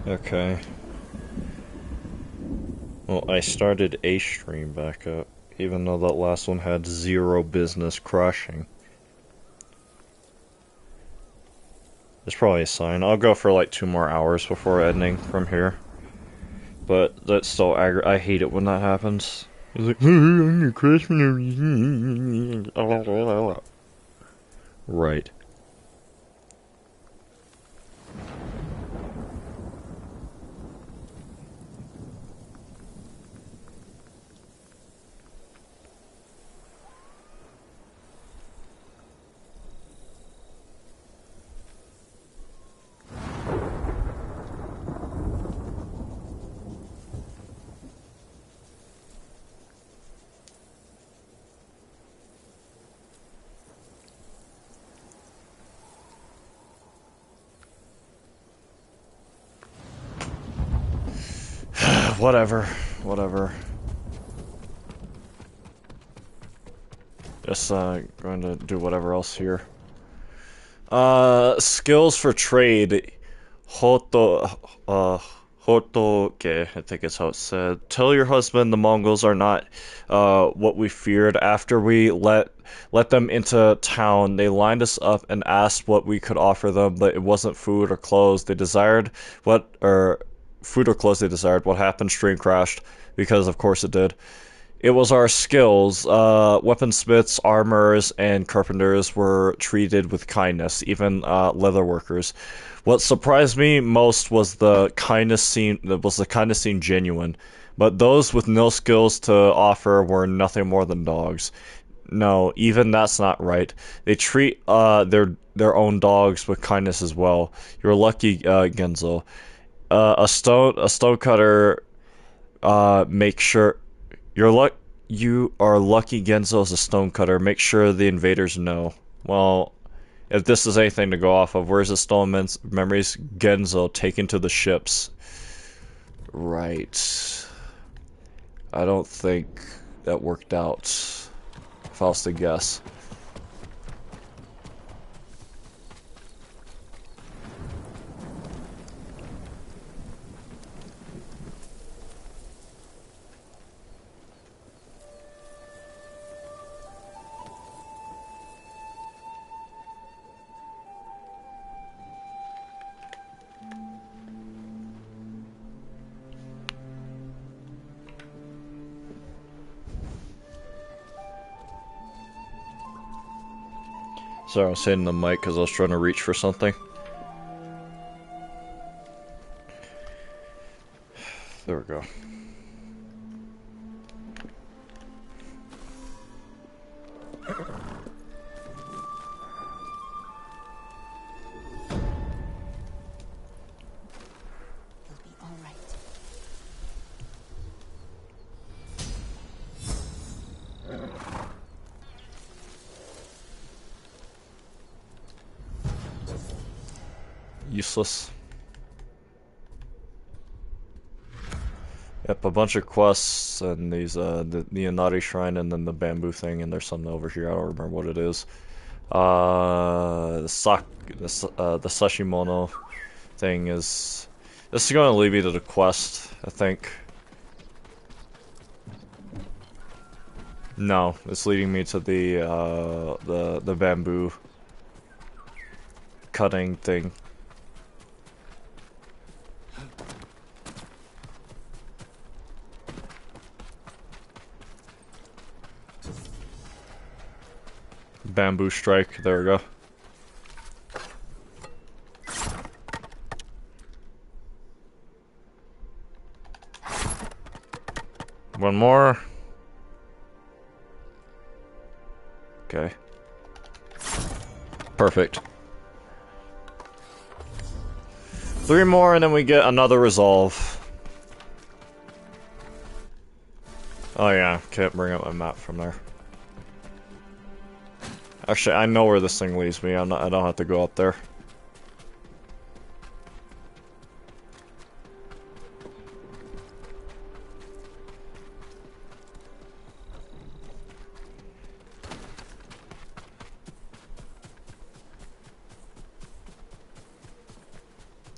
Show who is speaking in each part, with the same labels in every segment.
Speaker 1: Okay. Well, I started a stream back up, even though that last one had zero business crashing. It's probably a sign. I'll go for like 2 more hours before ending from here. But that's still I hate it when that happens. He's like, I'm gonna crash for no reason. Right. Whatever. Whatever. Just going to do whatever else here. Skills for trade. Hoto, Hotoke, I think it's how it's said. Tell your husband the Mongols are not, what we feared. After we let them into town, they lined us up and asked what we could offer them, but it wasn't food or clothes. They desired food or clothes they desired. What happened? Stream crashed, because of course it did. It was our skills. Weaponsmiths, armorers, and carpenters were treated with kindness, even leather workers. What surprised me most was the kindness seemed genuine, but those with no skills to offer were nothing more than dogs. No, even that's not right. They treat their own dogs with kindness as well. You're lucky, Genzo. A stonecutter make sure you are lucky Genzo is a stonecutter. Make sure the invaders know. Well, if this is anything to go off of, where's the stolen memories? Genzo taken to the ships. Right. I don't think that worked out, if I was to guess. Sorry, I was hitting the mic because I was trying to reach for something. There we go. Useless. Yep, a bunch of quests and these the Inari Shrine and then the bamboo thing, and there's something over here. I don't remember what it is. The Sashimono thing is. This is going to lead me to the quest, I think. No, it's leading me to the bamboo cutting thing. Bamboo strike, there we go. One more. Okay. Perfect. 3 more and then we get another resolve. Oh yeah, can't bring up my map from there. Actually, I know where this thing leads me. I don't have to go up there.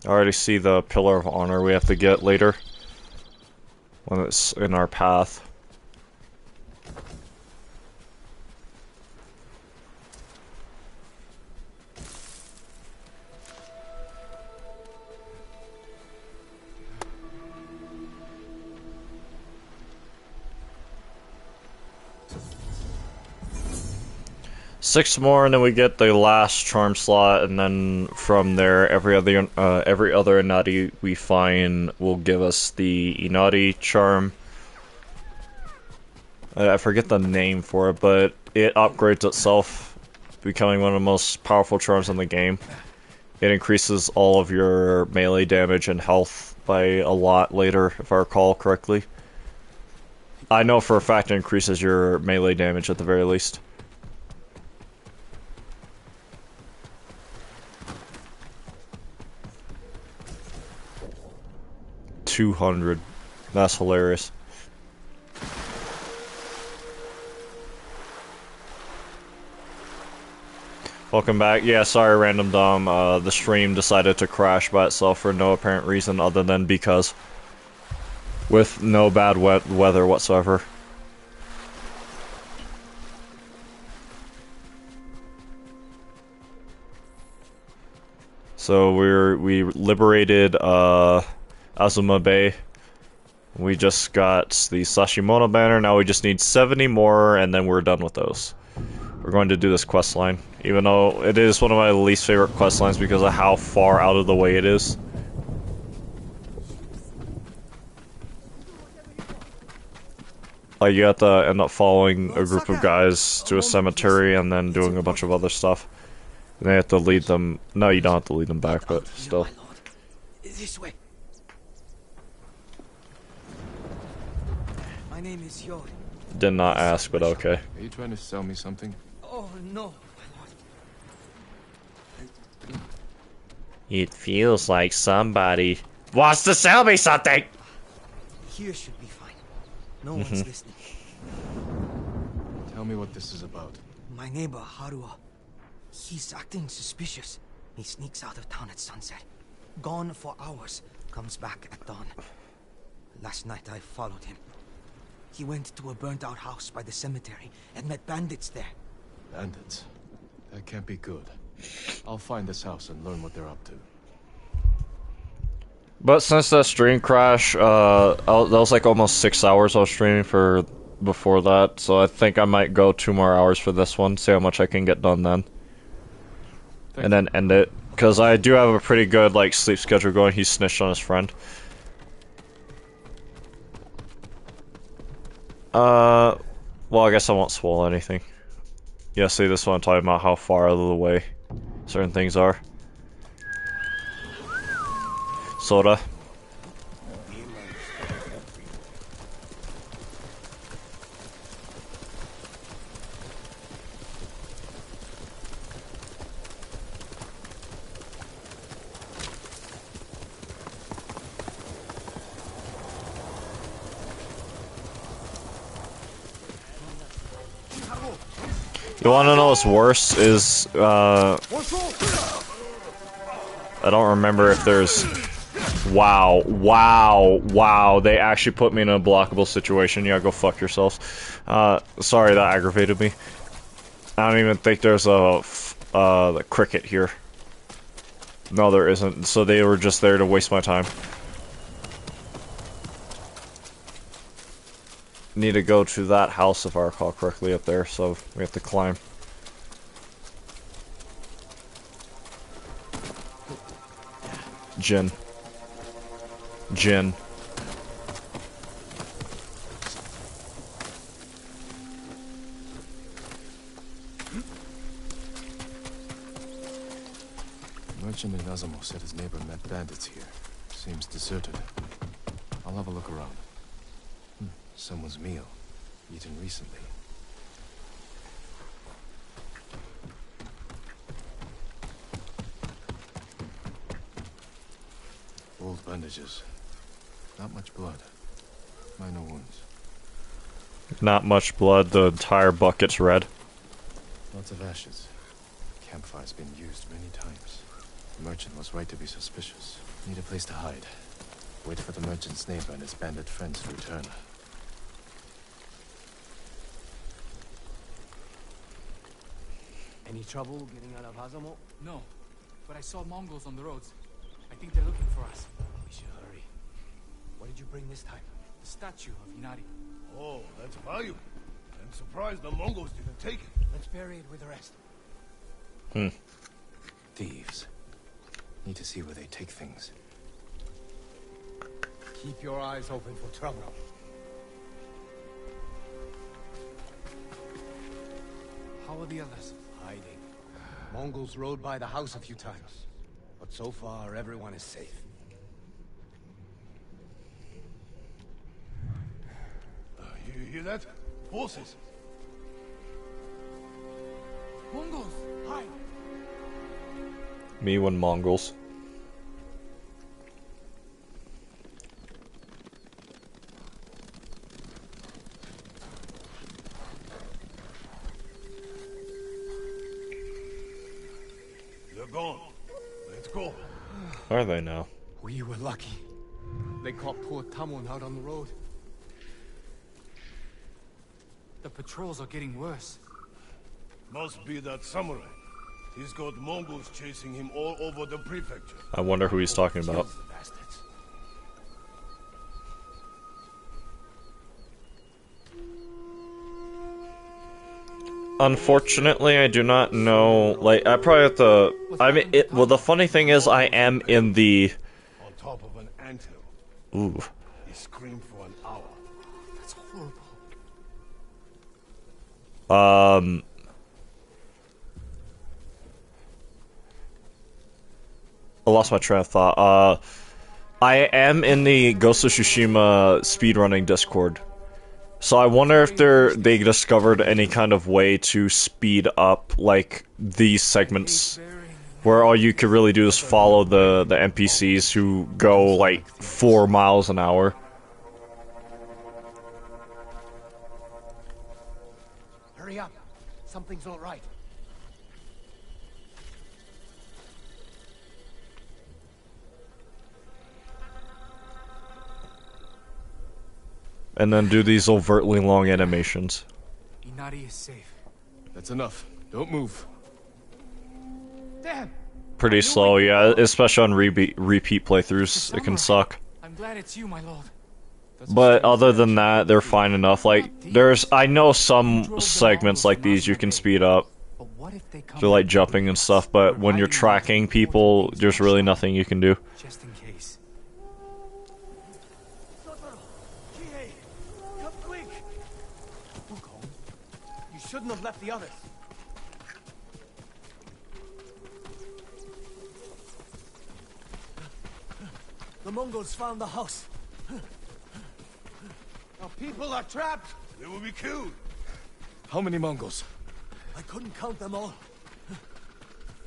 Speaker 1: I already see the Pillar of Honor we have to get later. When it's in our path. Six more, and then we get the last charm slot, and then from there, every other Inati we find will give us the Inati charm. I forget the name for it, but it upgrades itself, becoming one of the most powerful charms in the game. It increases all of your melee damage and health by a lot later, if I recall correctly. I know for a fact it increases your melee damage at the very least. 200. That's hilarious. Welcome back. Yeah, sorry, Random Dom. The stream decided to crash by itself for no apparent reason other than because. With no bad weather whatsoever. So we liberated Azuma Bay. We just got the Sashimono banner. Now we just need 70 more, and then we're done with those. We're going to do this quest line, even though it is one of my least favorite quest lines because of how far out of the way it is. Like, you have to end up following a group of guys to a cemetery and then doing a bunch of other stuff. And they have to lead them. No, you don't have to lead them back, but still.
Speaker 2: This way. My name is Yori.
Speaker 1: Did not ask, but okay.
Speaker 3: Are you trying to sell me something?
Speaker 2: Oh no, my lord.
Speaker 1: It feels like somebody wants to sell me something!
Speaker 2: Here should be fine. No one's listening.
Speaker 3: Tell me what this is about.
Speaker 2: My neighbor, Harua. He's acting suspicious. He sneaks out of town at sunset. Gone for hours. Comes back at dawn. Last night I followed him. He went to a burnt-out house by the cemetery and met bandits there.
Speaker 3: Bandits? That can't be good. I'll find this house and learn what they're up to.
Speaker 1: But since that stream crash, that was like almost 6 hours I was streaming for before that, so I think I might go 2 more hours for this one, see how much I can get done then. And then end it. Because I do have a pretty good, like, sleep schedule going. He snitched on his friend. Well, I guess I won't spoil anything. Yeah, see, this one I'm talking about how far out of the way certain things are. Soda. You wanna know what's worse is, I don't remember if there's... Wow, they actually put me in a blockable situation. Yeah, go fuck yourselves. Sorry, that aggravated me. I don't even think there's a, the cricket here. No, there isn't, so they were just there to waste my time. Need to go to that house if I recall correctly up there, so we have to climb. Jin.
Speaker 3: Merchant in Nazumo said his neighbor met bandits here. Seems deserted. I'll have a look around. Someone's meal. Eaten recently. Old bandages. Not much blood. Minor wounds.
Speaker 1: Not much blood, the entire bucket's red.
Speaker 3: Lots of ashes. Campfire's been used many times. The merchant was right to be suspicious. Need a place to hide. Wait for the merchant's neighbor and his bandit friends to return.
Speaker 4: Any trouble getting out of Hazamo?
Speaker 5: No, but I saw Mongols on the roads. I think they're looking for us.
Speaker 4: We should hurry. What did you bring this time?
Speaker 5: The statue of Inari.
Speaker 6: Oh, that's valuable. I'm surprised the Mongols didn't take it.
Speaker 4: Let's bury it with the rest.
Speaker 3: Thieves. Need to see where they take things.
Speaker 4: Keep your eyes open for trouble.
Speaker 5: How are the others?
Speaker 4: Hiding. Mongols rode by the house a few times. But so far, everyone is safe.
Speaker 6: You hear that? Horses.
Speaker 5: Mongols! Hide!
Speaker 1: Me when Mongols.
Speaker 6: They're gone. Let's go.
Speaker 1: Are they now?
Speaker 4: We were lucky. They caught poor Tamon out on the road.
Speaker 5: The patrols are getting worse.
Speaker 6: Must be that samurai. He's got Mongols chasing him all over the prefecture.
Speaker 1: I wonder who he's talking about.
Speaker 4: Kills the bastards.
Speaker 1: Unfortunately, I do not know. Like, I probably have to. I mean, well, the funny thing is, I am in the.
Speaker 6: On top of an anthill.
Speaker 1: Ooh.
Speaker 6: He screamed for an hour.
Speaker 5: That's horrible.
Speaker 1: I lost my train of thought. I am in the Ghost of Tsushima speedrunning Discord. So I wonder if they discovered any kind of way to speed up, like, these segments where all you could really do is follow the NPCs who go, like, 4 miles an hour.
Speaker 4: Hurry up. Something's not right.
Speaker 1: And then do these overtly long animations.
Speaker 5: Inari is safe.
Speaker 3: That's enough. Don't move.
Speaker 4: Damn!
Speaker 1: Pretty slow, yeah, especially on repeat playthroughs. It can suck.
Speaker 5: I'm glad it's you, my lord.
Speaker 1: But other than that, they're fine enough. Like, I know some segments like these you can speed up.
Speaker 5: But what if they come
Speaker 1: So like jumping and stuff, but when you're tracking people, there's really nothing you can do.
Speaker 5: just in case?
Speaker 4: Come quick! Look, home. You shouldn't have left the others. The Mongols found the house. Our people are trapped.
Speaker 6: They will be killed.
Speaker 3: How many Mongols?
Speaker 4: I couldn't count them all.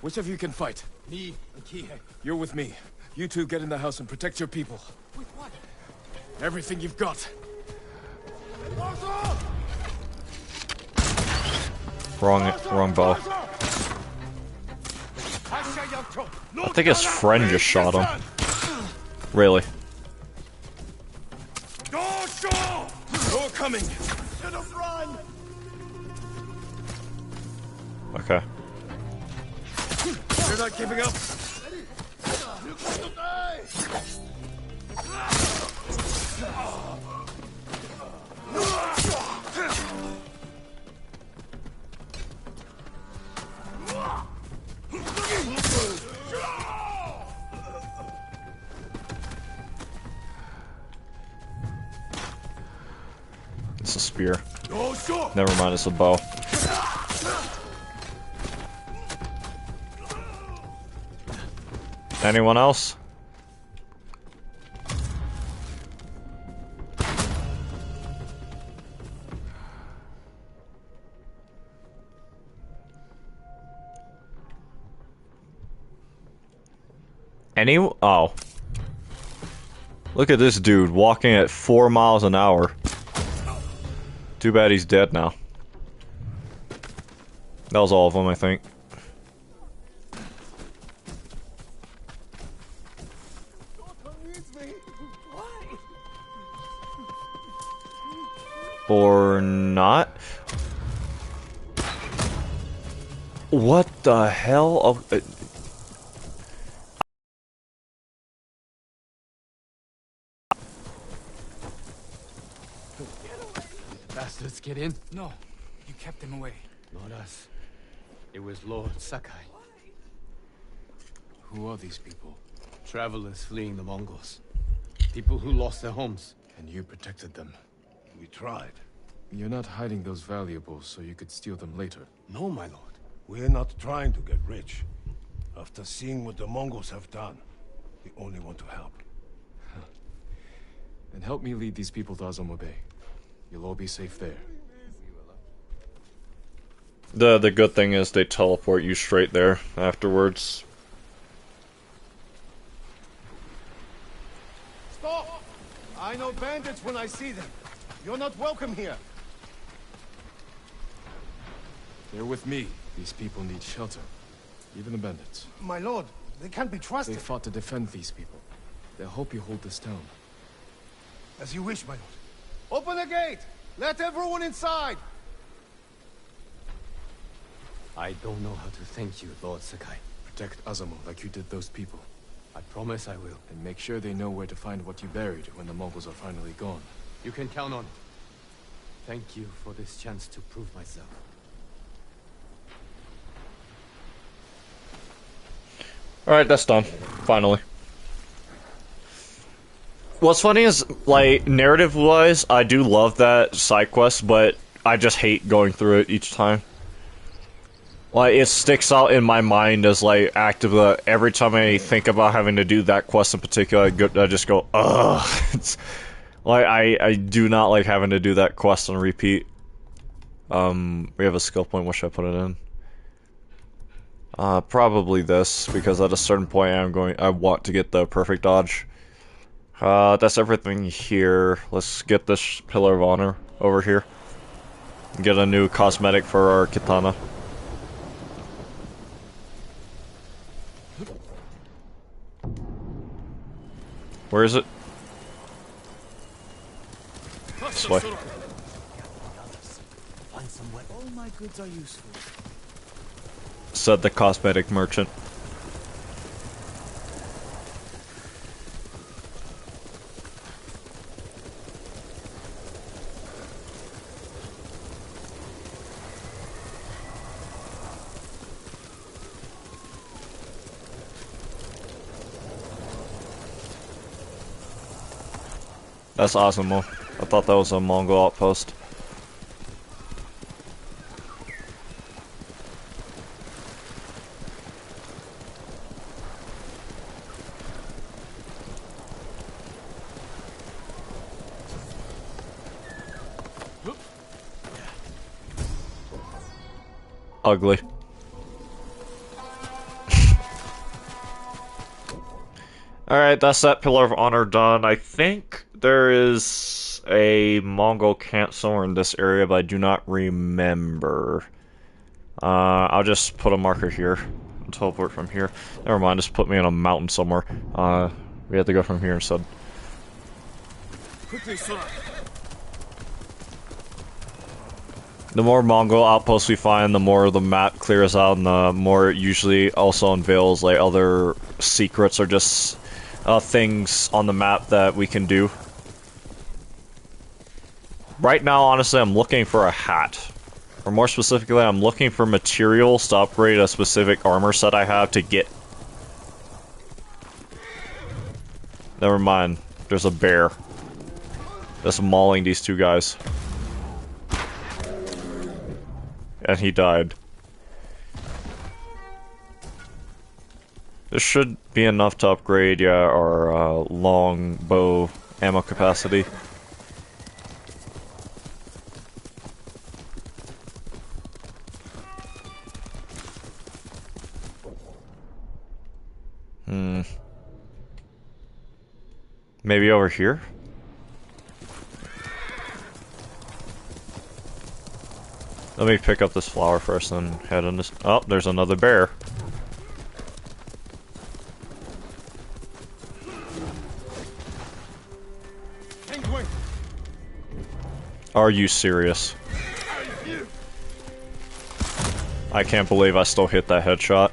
Speaker 3: Which of you can fight?
Speaker 4: Me and Kihei.
Speaker 3: You're with me. You two get in the house and protect your people.
Speaker 4: With what?
Speaker 3: Everything you've got.
Speaker 1: Wrong bow. I think his friend just shot him. Really?
Speaker 3: You're coming!
Speaker 1: Okay.
Speaker 3: You're not giving up!
Speaker 1: It's a spear. Never mind, it's a bow. Anyone else? Oh. Look at this dude walking at 4 miles an hour. Too bad he's dead now. That was all of them, I think. Or not. What the hell?
Speaker 3: Bastards get in?
Speaker 5: No, you kept him away.
Speaker 4: Not us. It was Lord Sakai.
Speaker 3: Who are these people?
Speaker 4: Travelers fleeing the Mongols. People who lost their homes.
Speaker 3: And you protected them.
Speaker 6: We tried.
Speaker 3: You're not hiding those valuables so you could steal them later.
Speaker 4: No, my lord.
Speaker 6: We're not trying to get rich. After seeing what the Mongols have done, we only want to help.
Speaker 3: And help me lead these people to Azamo Bay. You'll all be safe there.
Speaker 1: The good thing is they teleport you straight there afterwards.
Speaker 6: Stop! I know bandits when I see them. You're not welcome here.
Speaker 3: They're with me. These people need shelter. Even the bandits.
Speaker 6: My lord, they can't be
Speaker 3: They
Speaker 6: trusted.
Speaker 3: fought to defend these people. They'll help you hold this town.
Speaker 6: As you wish, my lord. Open the gate! Let everyone inside!
Speaker 4: I don't know how to thank you, Lord Sakai.
Speaker 3: Protect Azamo like you did those people.
Speaker 4: I promise I will.
Speaker 3: And make sure they know where to find what you buried when the Mongols are finally gone.
Speaker 4: You can count on it. Thank you for this chance to prove myself.
Speaker 1: Alright, that's done. Finally. What's funny is, like, narrative-wise, I do love that side quest, but I just hate going through it each time. Like, it sticks out in my mind as, like, every time I think about having to do that quest in particular, I just go, ugh. It's, like, I do not like having to do that quest on repeat. We have a skill point, what should I put it in? Probably this, because at a certain point I want to get the perfect dodge. That's everything here. Let's get this Pillar of Honor over here. Get a new cosmetic for our katana. Where is it? This way.
Speaker 2: Find somewhere. All my goods are useful.
Speaker 1: Said the cosmetic merchant. That's awesome. I thought that was a Mongol outpost. Ugly. Alright, that's that Pillar of Honor done. I think there is a Mongol camp somewhere in this area, but I do not remember. I'll just put a marker here. I'll teleport from here. Never mind, just put me on a mountain somewhere. We have to go from here instead.
Speaker 6: Quickly, Sora.
Speaker 1: The more Mongol outposts we find, the more the map clears out, and the more it usually also unveils like other secrets or just things on the map that we can do. Right now, honestly, I'm looking for a hat. Or more specifically, I'm looking for materials to upgrade a specific armor set I have to get. Never mind. There's a bear that's mauling these two guys. And he died. This should be enough to upgrade, yeah, our long bow ammo capacity. Maybe over here? Let me pick up this flower first and head in this. Oh, there's another bear. Are you serious? I can't believe I still hit that headshot.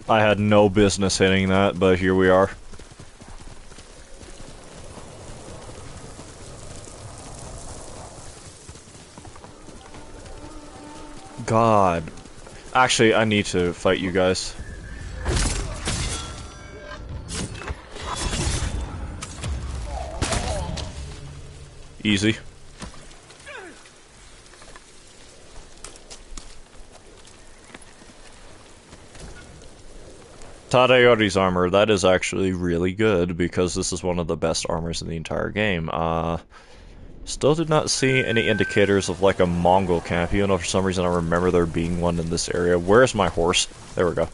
Speaker 1: I had no business hitting that, but here we are. God. Actually, I need to fight you guys. Easy. Tadayori's armor, that is actually really good because this is one of the best armors in the entire game. Still did not see any indicators of like a Mongol camp, even though for some reason I remember there being one in this area. Where's my horse? There we go.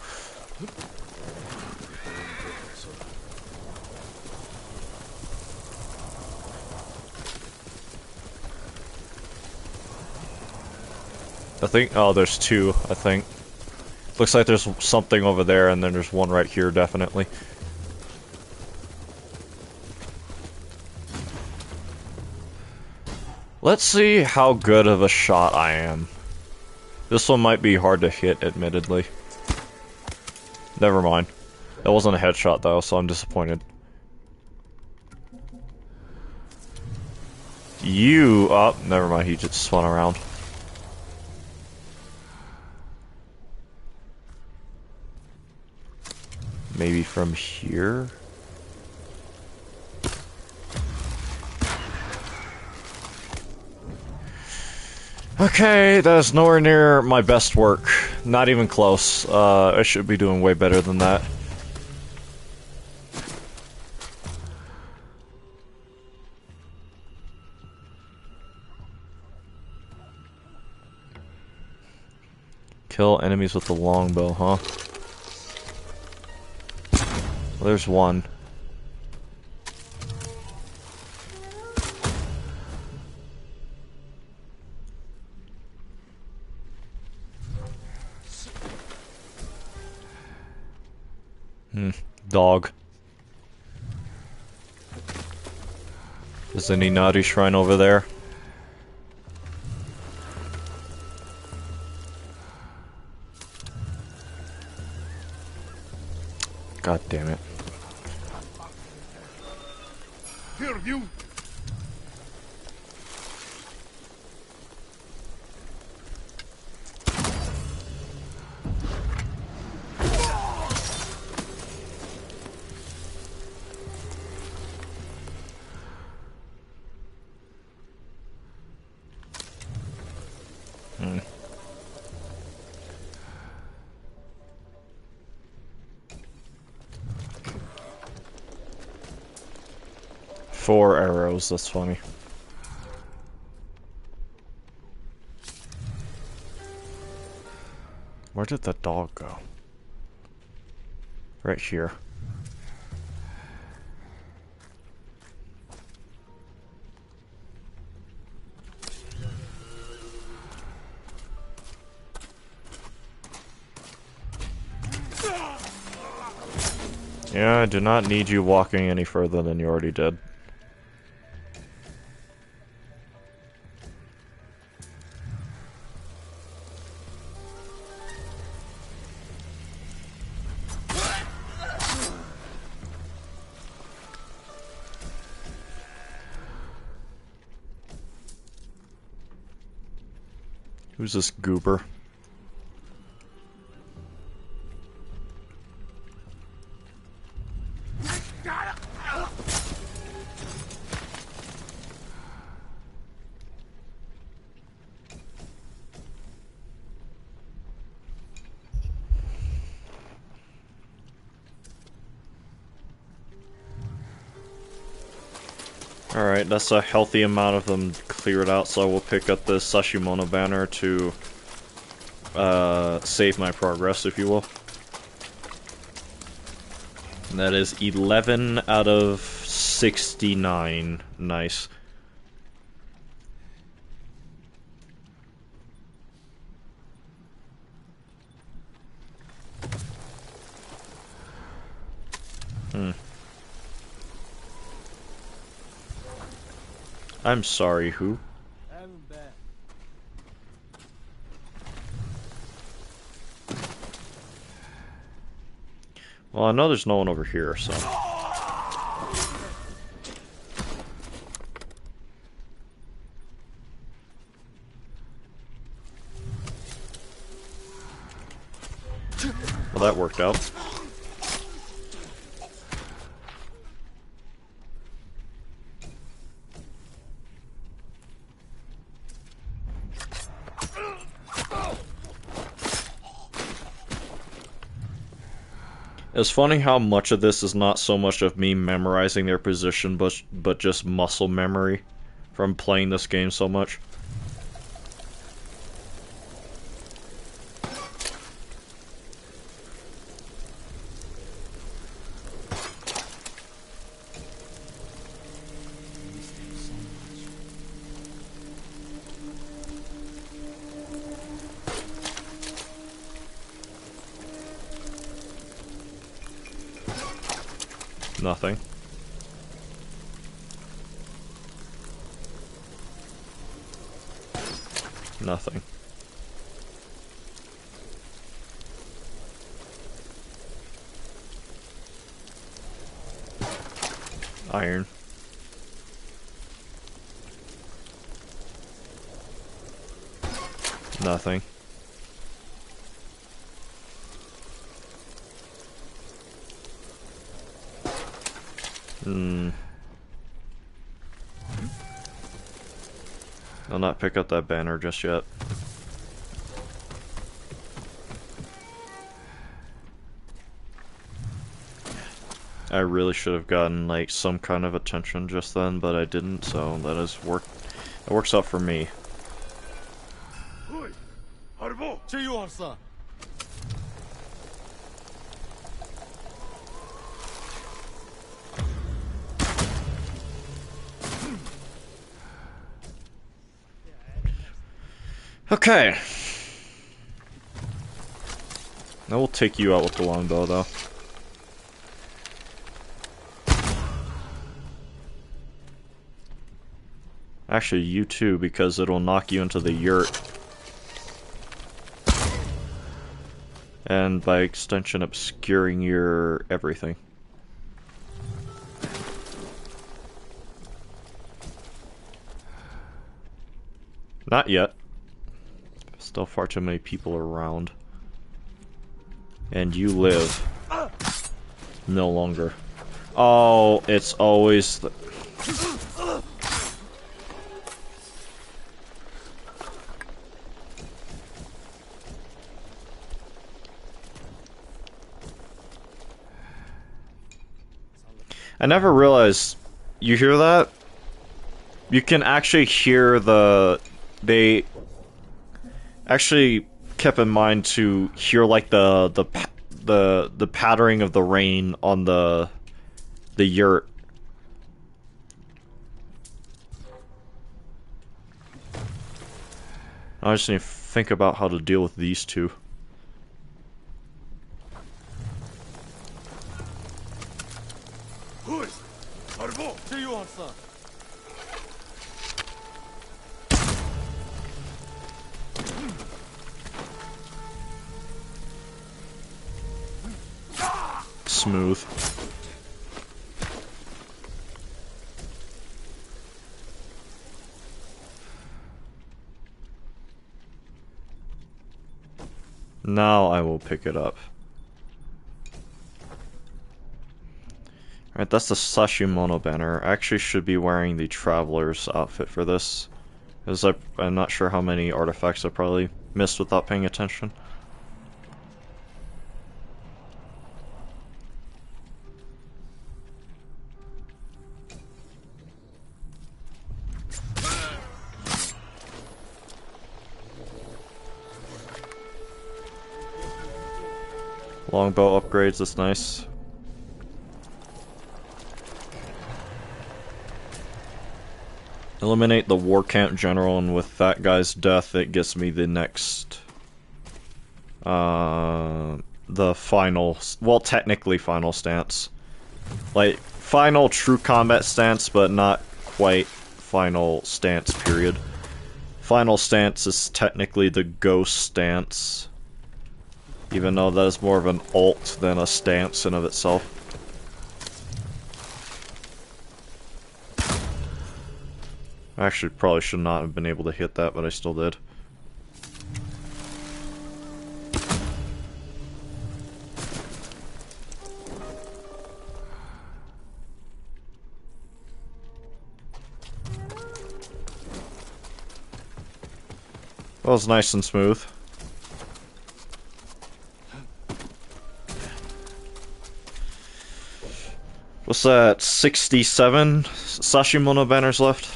Speaker 1: I think, oh, there's two, I think. Looks like there's something over there, and then there's one right here, definitely. Let's see how good of a shot I am. This one might be hard to hit, admittedly. Never mind. That wasn't a headshot, though, so I'm disappointed. You... oh, never mind, he just spun around. Maybe from here? Okay, that's nowhere near my best work. Not even close. I should be doing way better than that. Kill enemies with the longbow, huh? Well, there's one. Dog. Is any naughty shrine over there? God damn it.
Speaker 6: Here, you!
Speaker 1: Four arrows, that's funny. Where did the dog go? Right here. Yeah, I do not need you walking any further than you already did. Who's this goober? Alright, that's a healthy amount of them cleared out, so I will pick up the Sashimono banner to save my progress, if you will. And that is 11 out of 69. Nice. I'm sorry, who? Well, I know there's no one over here, so... Well, that worked out. It's funny how much of this is not so much of me memorizing their position, but just muscle memory from playing this game so much. Nothing. Nothing. Iron. Nothing. I'll not pick up that banner just yet. I really should have gotten like some kind of attention just then, but I didn't, so that works out for me. Okay. I will take you out with the longbow, though. Actually, you too, because it'll knock you into the yurt. And by extension, obscuring your everything. Not yet. Still far too many people around. And you live. No longer. Oh, it's always the... I never realized... You hear that? You can actually hear the... They... actually kept in mind to hear like the pattering of the rain on the yurt. I just need to think about how to deal with these two. Smooth. Now I will pick it up. Alright, that's the Sashimono banner. I actually should be wearing the Traveler's outfit for this. Because I'm not sure how many artifacts I probably missed without paying attention. Longbow upgrades, that's nice. Eliminate the war camp general, and with that guy's death, it gets me the next... the final... Well, technically final stance. Like, final true combat stance, but not quite final stance period. Final stance is technically the ghost stance, even though that is more of an alt than a stance in of itself. I actually probably should not have been able to hit that, but I still did. That was nice and smooth. What's that? 67 Sashimono banners left?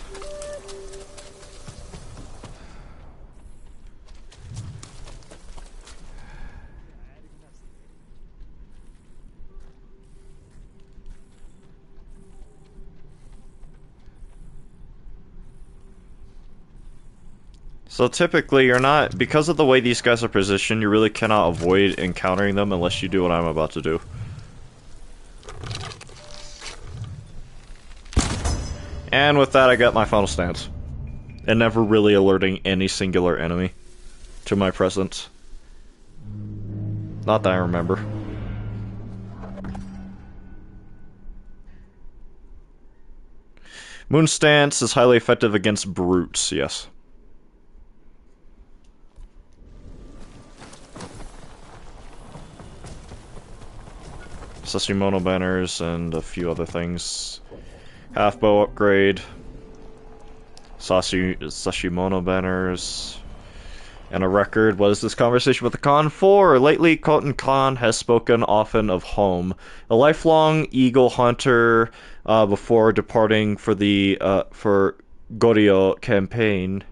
Speaker 1: So typically you're not, because of the way these guys are positioned, you really cannot avoid encountering them unless you do what I'm about to do. And with that I got my final stance. And never really alerting any singular enemy to my presence. Not that I remember. Moon stance is highly effective against brutes, yes. Sashimono banners and a few other things. Half bow upgrade. Sashimono banners. And a record. What is this conversation with the Khan for? Lately, Koten Khan has spoken often of home. A lifelong eagle hunter before departing for the Goryeo campaign.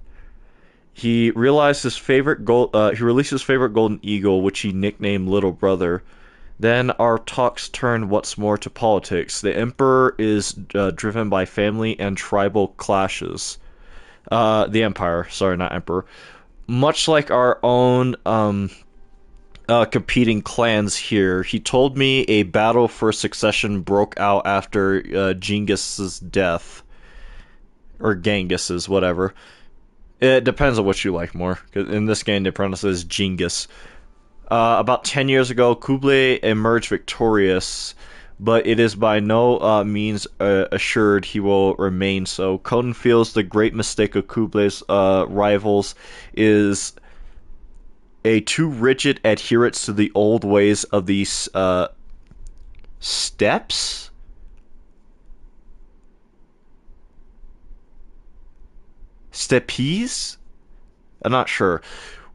Speaker 1: He realized his favorite he released his favorite golden eagle, which he nicknamed Little Brother. Then our talks turned once more to politics. The Emperor is driven by family and tribal clashes. The Empire, sorry, not Emperor. Much like our own competing clans here, he told me a battle for succession broke out after Genghis's death. Or Genghis's, whatever. It depends on what you like more. In this game, they pronounce it as Genghis. About 10 years ago, Kublai emerged victorious, but it is by no means assured he will remain so. Koten feels the great mistake of Kublai's rivals is a too rigid adherence to the old ways of these steppes? Steppes? I'm not sure.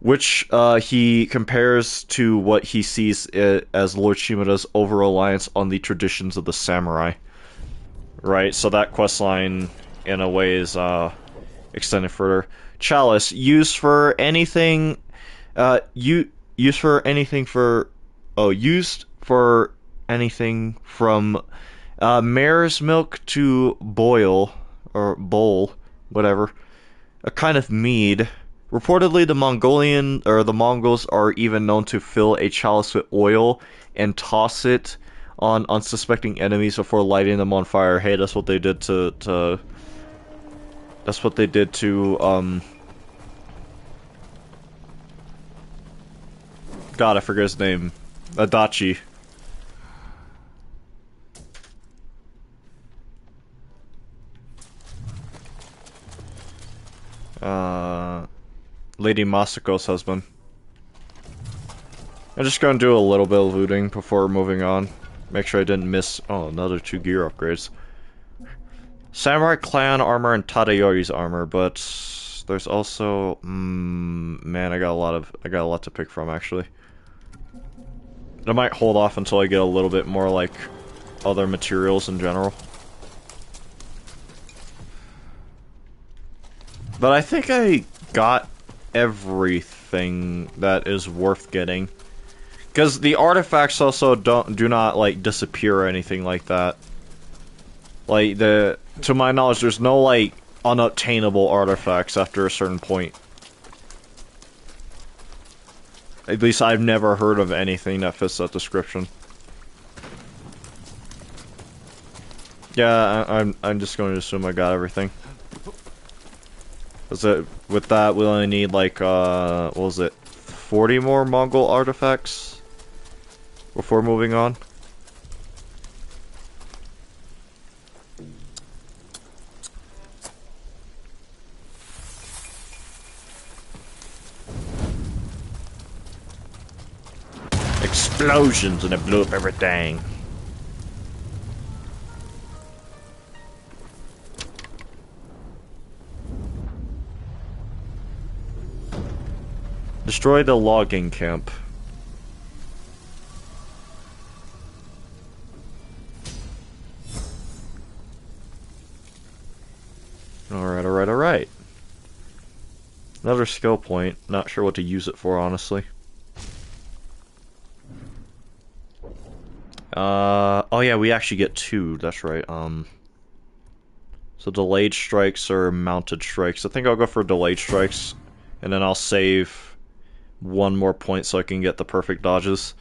Speaker 1: Which he compares to what he sees as Lord Shimada's over-reliance on the traditions of the samurai. Right, so that questline, in a way, is extended further. Chalice, used for anything... used for anything from mare's milk to boil, or bowl, whatever. A kind of mead... Reportedly, the Mongols are even known to fill a chalice with oil and toss it on unsuspecting enemies before lighting them on fire. Hey, that's what they did to that's what they did to God, I forget his name. Adachi. Lady Masako's husband. I'm just gonna do a little bit of looting before moving on. Make sure I didn't miss... Oh, another 2 gear upgrades. Samurai clan armor and Tadayori's armor, but there's also... man, I got a lot to pick from, actually. I might hold off until I get a little bit more, like, other materials in general. But I think I got everything that is worth getting, because the artifacts also do not like disappear or anything like that. Like to my knowledge, there's no like unobtainable artifacts after a certain point. At least I've never heard of anything that fits that description. Yeah, I'm just going to assume I got everything. With that, we only need like, what was it? 40 more Mongol artifacts before moving on. Explosions and it blew up everything. Destroy the logging camp. Alright, alright, alright. Another skill point. Not sure what to use it for, honestly. Oh yeah, we actually get 2, that's right. So delayed strikes or mounted strikes. I think I'll go for delayed strikes, and then I'll save 1 more point so I can get the perfect dodges.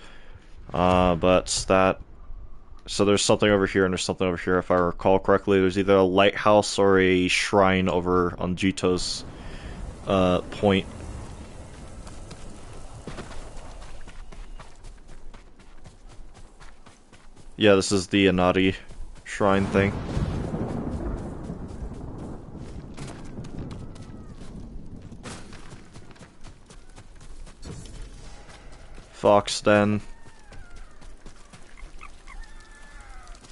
Speaker 1: But that... So there's something over here and there's something over here, if I recall correctly. There's either a lighthouse or a shrine over on Jito's point. Yeah, this is the Inadi shrine thing. Fox den.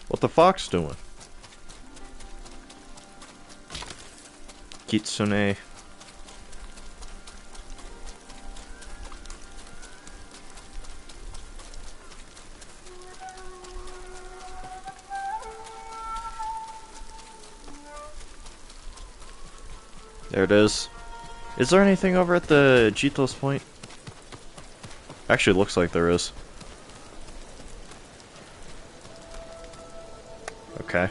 Speaker 1: What the fox doing? Kitsune. There it is. Is there anything over at the Jito's point? Actually, looks like there is. Okay.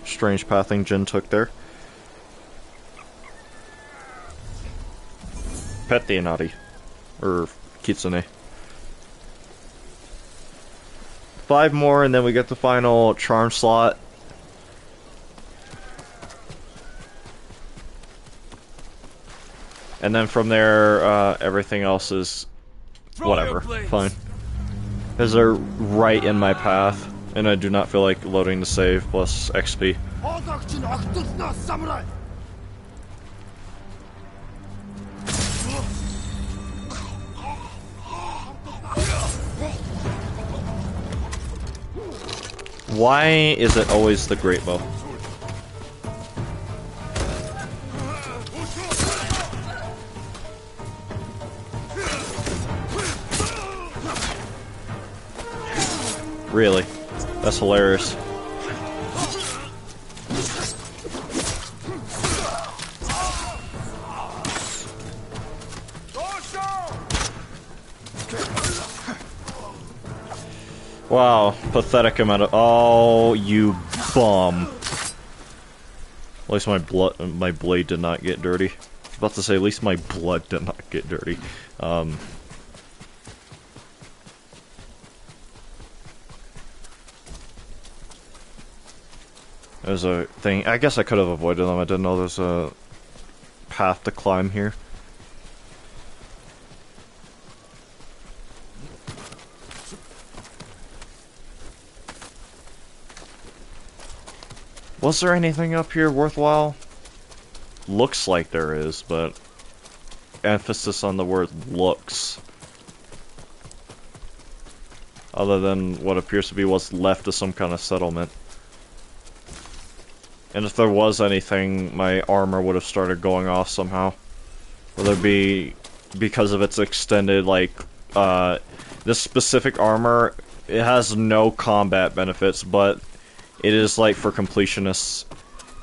Speaker 1: Strange pathing Jin took there. Pet the Inadi. Or Kitsune. 5 more and then we get the final charm slot. And then from there, everything else is whatever. Fine. Those are right in my path, and I do not feel like loading the save plus XP. Why is it always the great bow? Really? That's hilarious. Wow, pathetic amount of— oh, you bum. At least my blade did not get dirty. I was about to say, at least my blood did not get dirty. There's a thing. I guess I could have avoided them. I didn't know there's a path to climb here. Was there anything up here worthwhile? Looks like there is, but emphasis on the word looks. Other than what appears to be what's left of some kind of settlement. And if there was anything, my armor would have started going off somehow. Whether it be because of its extended, like, this specific armor, it has no combat benefits, but it is, like, for completionists.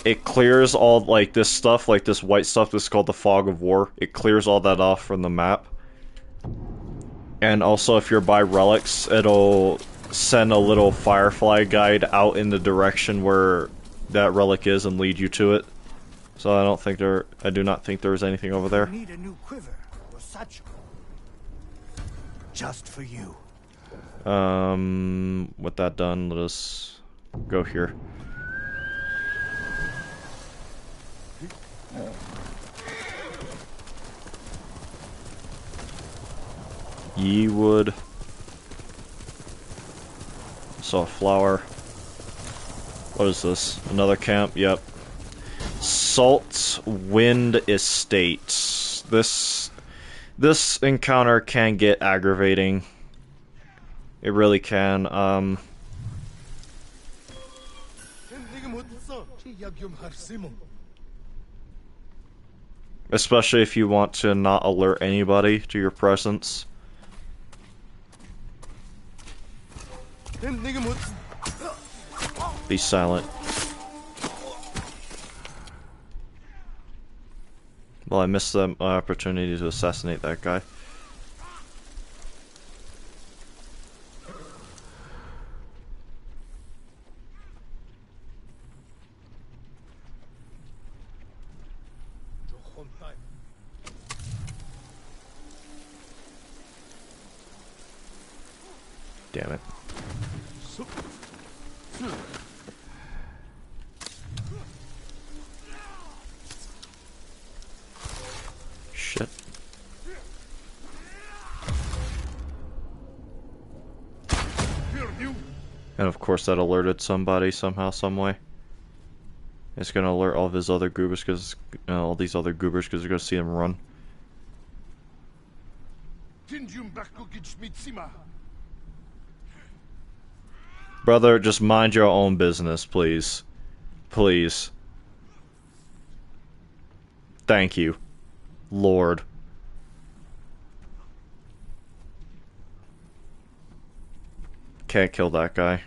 Speaker 1: It clears all, like, this stuff, like this white stuff, this is called the Fog of War. It clears all that off from the map. And also, if you're by relics, it'll send a little firefly guide out in the direction where that relic is and lead you to it. So I do not think there's anything over there.
Speaker 6: Need a new quiver or satchel. Just for you.
Speaker 1: With that done, let us go here. Ye wood. Saw a flower. What is this? Another camp? Yep. Salt Wind Estate. This encounter can get aggravating. It really can. Especially if you want to not alert anybody to your presence. Be silent. Well, I missed the opportunity to assassinate that guy. Damn it. Shit. And of course that alerted somebody somehow, some way. It's gonna alert all of his other goobers because all these other goobers because they're gonna see him run. Brother, just mind your own business, please. Please. Thank you. Lord. Can't kill that guy.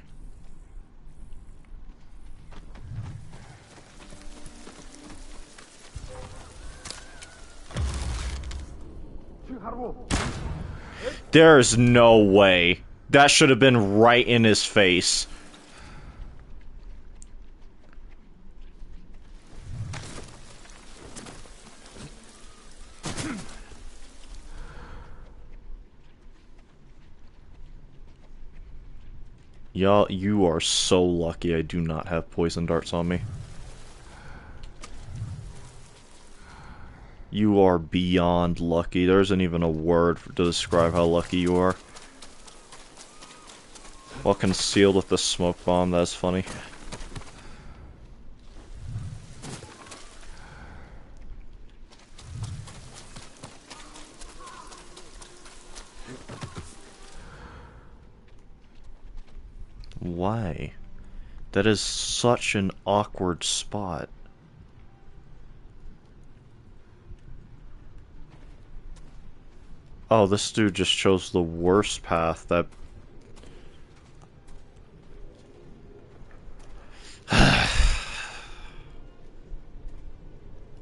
Speaker 1: There's no way. That should have been right in his face. Y'all, you are so lucky I do not have poison darts on me. You are beyond lucky. There isn't even a word to describe how lucky you are. While concealed with the smoke bomb, that's funny. Why? That is such an awkward spot. Oh, this dude just chose the worst path that...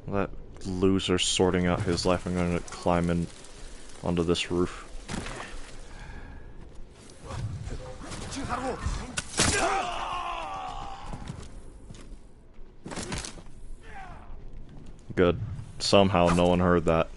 Speaker 1: That loser sorting out his life. I'm gonna climb in onto this roof. Good. Somehow no one heard that.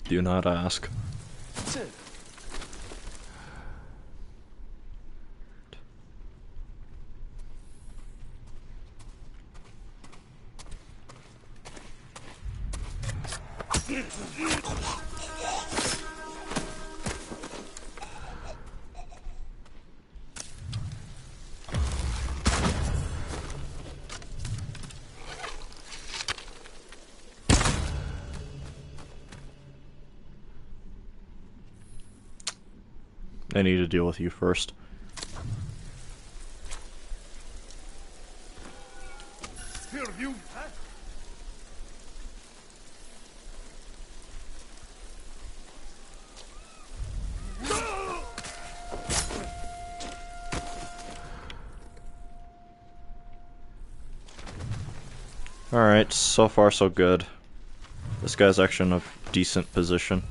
Speaker 1: Do not ask. I need to deal with you first. Alright, so far so good. This guy's actually in a decent position.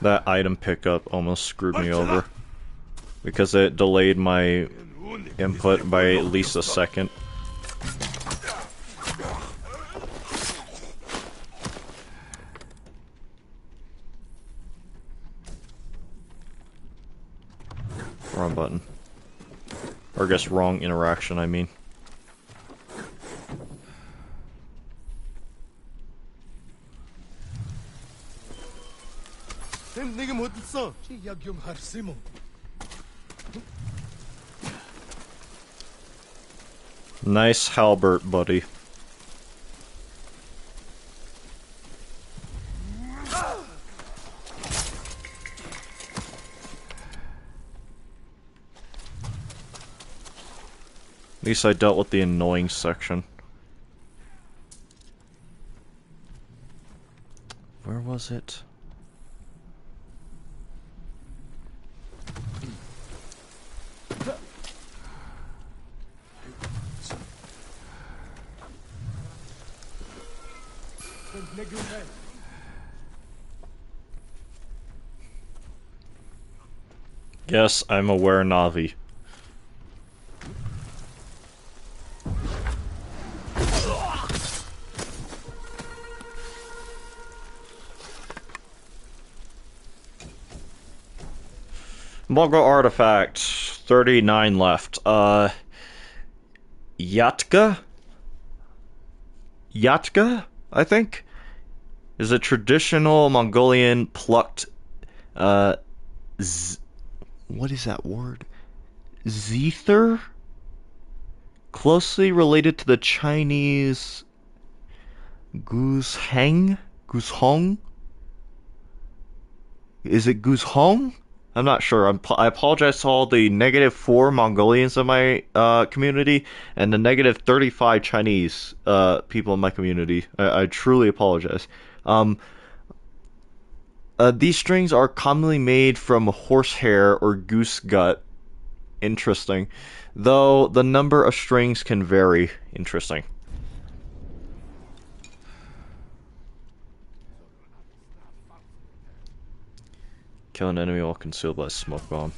Speaker 1: That item pickup almost screwed me over because it delayed my input by at least a second. Wrong button. Or I guess wrong interaction, I mean. Nice halberd, buddy. At least I dealt with the annoying section. Where was it? Yes, I'm aware, Navi. Mongol artifact, 39 left. Yatka? Yatka, I think? Is a traditional Mongolian plucked, what is that word? Zither? Closely related to the Chinese Guzheng? Guzhong? Is it Guzhong? I'm not sure. I apologize to all the -4 Mongolians in my community and the -35 Chinese people in my community. I truly apologize. These strings are commonly made from horsehair or goose gut. Interesting. Though the number of strings can vary. Interesting. Kill an enemy while concealed by a smoke bomb.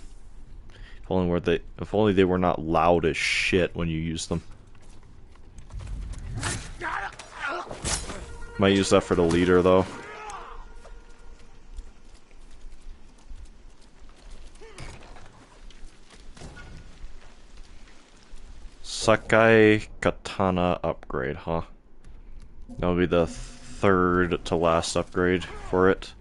Speaker 1: If only they were not loud as shit when you use them. Might use that for the leader though. Sakai Katana upgrade, huh? That'll be the third to last upgrade for it.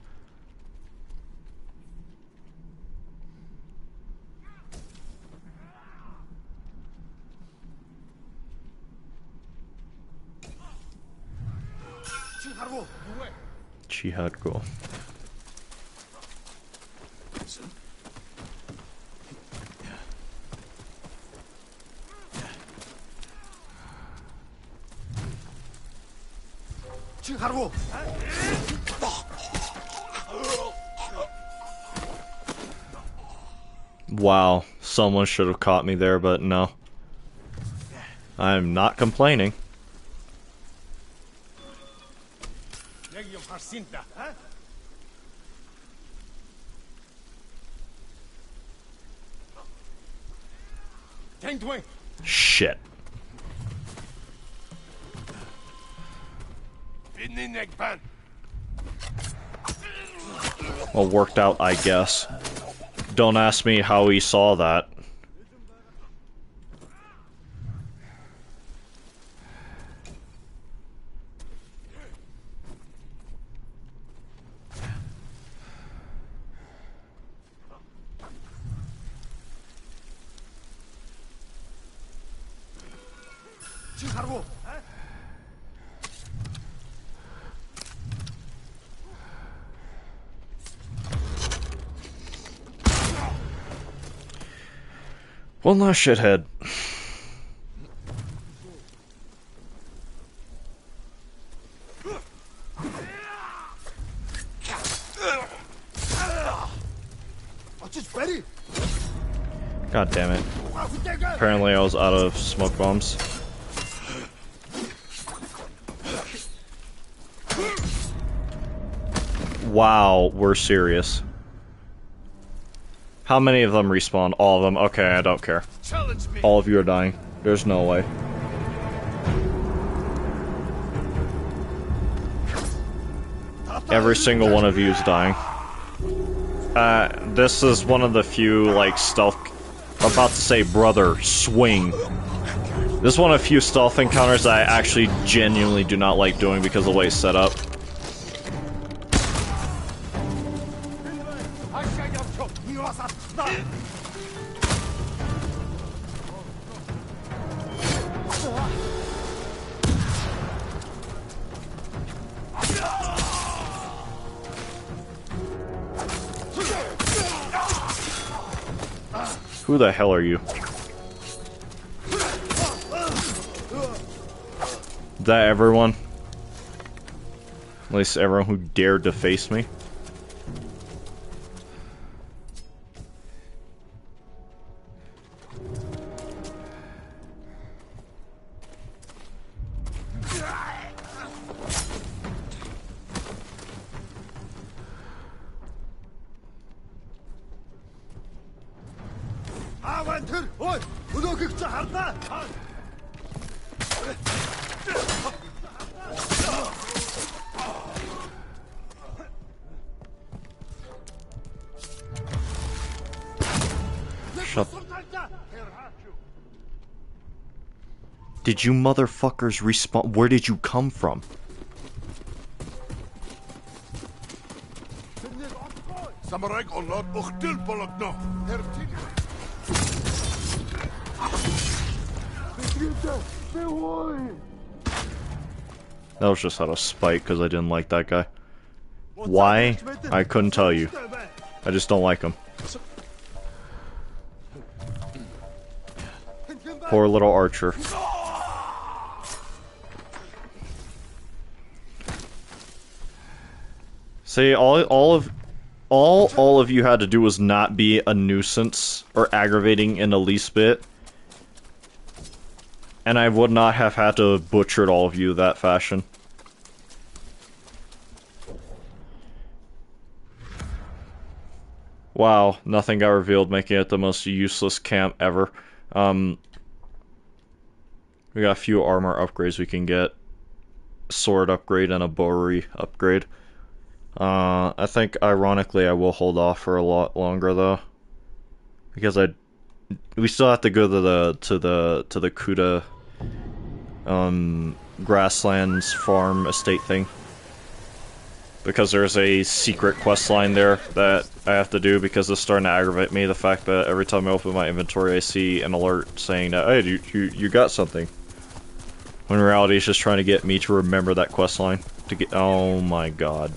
Speaker 1: Chihadgo. Wow, someone should have caught me there, but no. I'm not complaining. Shit. Well, worked out, I guess. Don't ask me how he saw that. Well, now, shithead. God damn it. Apparently I was out of smoke bombs. Wow, we're serious. How many of them respawn? All of them. Okay, I don't care. All of you are dying. There's no way. Every single one of you is dying. This is one of the few, like, stealth I'm about to say brother, swing. This is one of the few stealth encounters that I actually genuinely do not like doing because of the way it's set up. Who the hell are you? Is that everyone? At least everyone who dared to face me? Shut. Did you motherfuckers respawn? Where did you come from? That was just out of spite because I didn't like that guy. Why? I couldn't tell you. I just don't like him. Poor little archer. See, all of you had to do was not be a nuisance or aggravating in the least bit, and I would not have had to butcher all of you that fashion. Wow, nothing got revealed, making it the most useless camp ever. We got a few armor upgrades we can get. Sword upgrade and a bowery upgrade. I think ironically I will hold off for a lot longer though. Because we still have to go to the Kuta grasslands farm estate thing. Because there's a secret quest line there that I have to do because it's starting to aggravate me, the fact that every time I open my inventory I see an alert saying that, hey, you got something. When in reality it's just trying to get me to remember that quest line. To get, oh my god.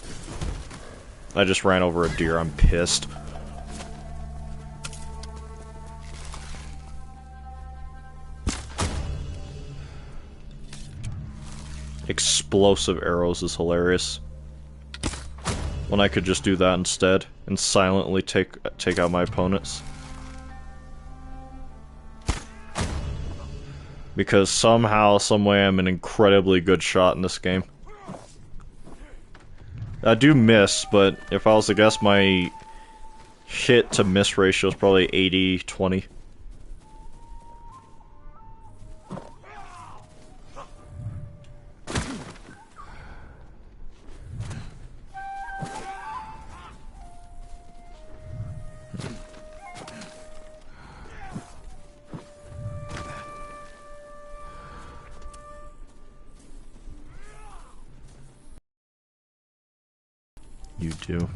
Speaker 1: I just ran over a deer, I'm pissed. Explosive arrows is hilarious. When I could just do that instead and silently take out my opponents. Because somehow, someway, I'm an incredibly good shot in this game. I do miss, but if I was to guess, my hit to miss ratio is probably 80-20. You do.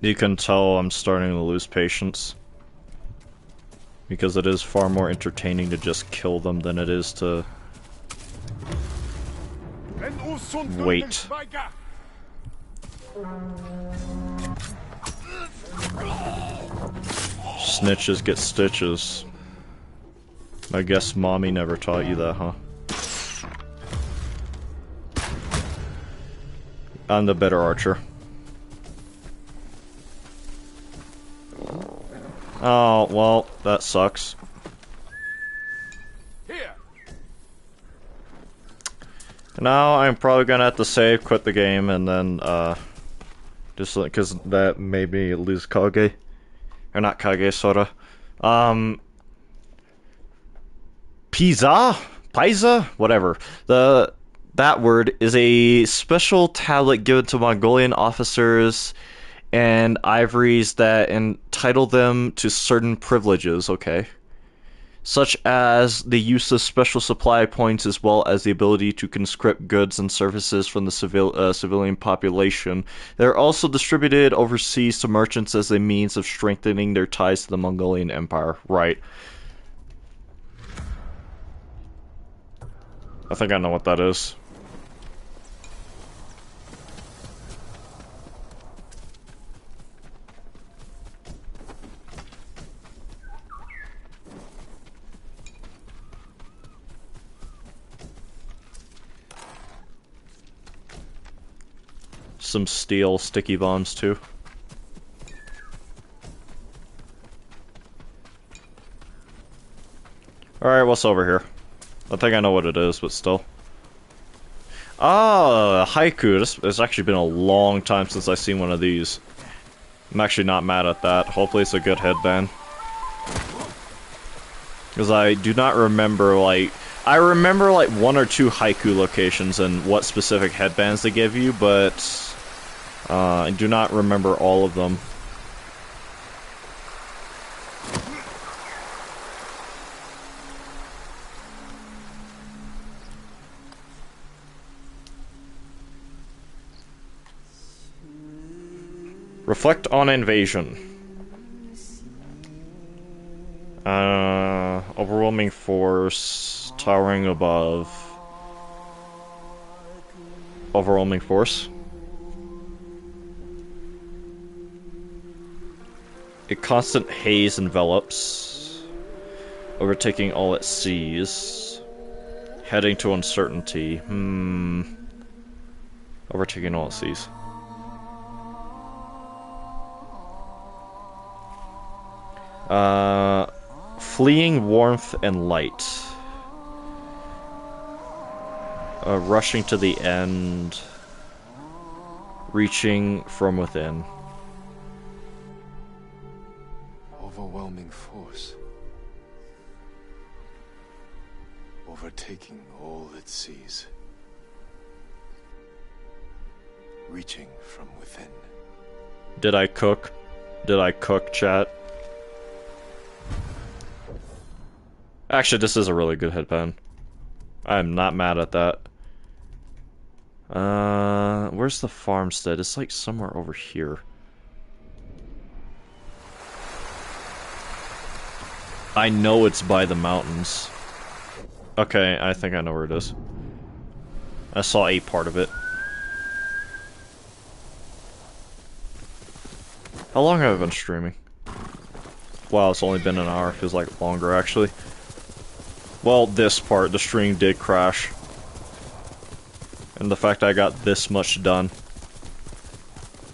Speaker 1: You can tell I'm starting to lose patience. Because it is far more entertaining to just kill them than it is to wait. Snitches get stitches. I guess mommy never taught you that, huh? I'm the better archer. Oh, well, that sucks.
Speaker 3: Here.
Speaker 1: Now I'm probably gonna have to save, quit the game, and then, just because that made me lose Kage. Or not Kage, Sora. Pisa? Whatever. That word is a special tablet given to Mongolian officers and ivories that entitle them to certain privileges, okay? Such as the use of special supply points as well as the ability to conscript goods and services from the civilian population. They're also distributed overseas to merchants as a means of strengthening their ties to the Mongolian Empire. Right. I think I know what that is. Some steel sticky bombs too. Alright, what's over here? I think I know what it is, but still. Ah, haiku. It's actually been a long time since I've seen one of these. I'm actually not mad at that. Hopefully it's a good headband. Because I do not remember, like... I remember, like, one or two haiku locations and what specific headbands they give you, but... I do not remember all of them. Reflect on invasion. Overwhelming force, towering above. Overwhelming force. A constant haze envelops, overtaking all it sees. Heading to uncertainty. Overtaking all it sees. Fleeing warmth and light. Rushing to the end. Reaching from within.
Speaker 3: Overwhelming force. Overtaking all it sees. Reaching from within.
Speaker 1: Did I cook? Did I cook, chat? Actually, this is a really good headband. I'm not mad at that. Where's the farmstead? It's like somewhere over here. I know it's by the mountains. Okay, I think I know where it is. I saw a part of it. How long have I been streaming? Wow, it's only been an hour. Feels like longer, actually. Well, this part, the stream did crash. And the fact I got this much done.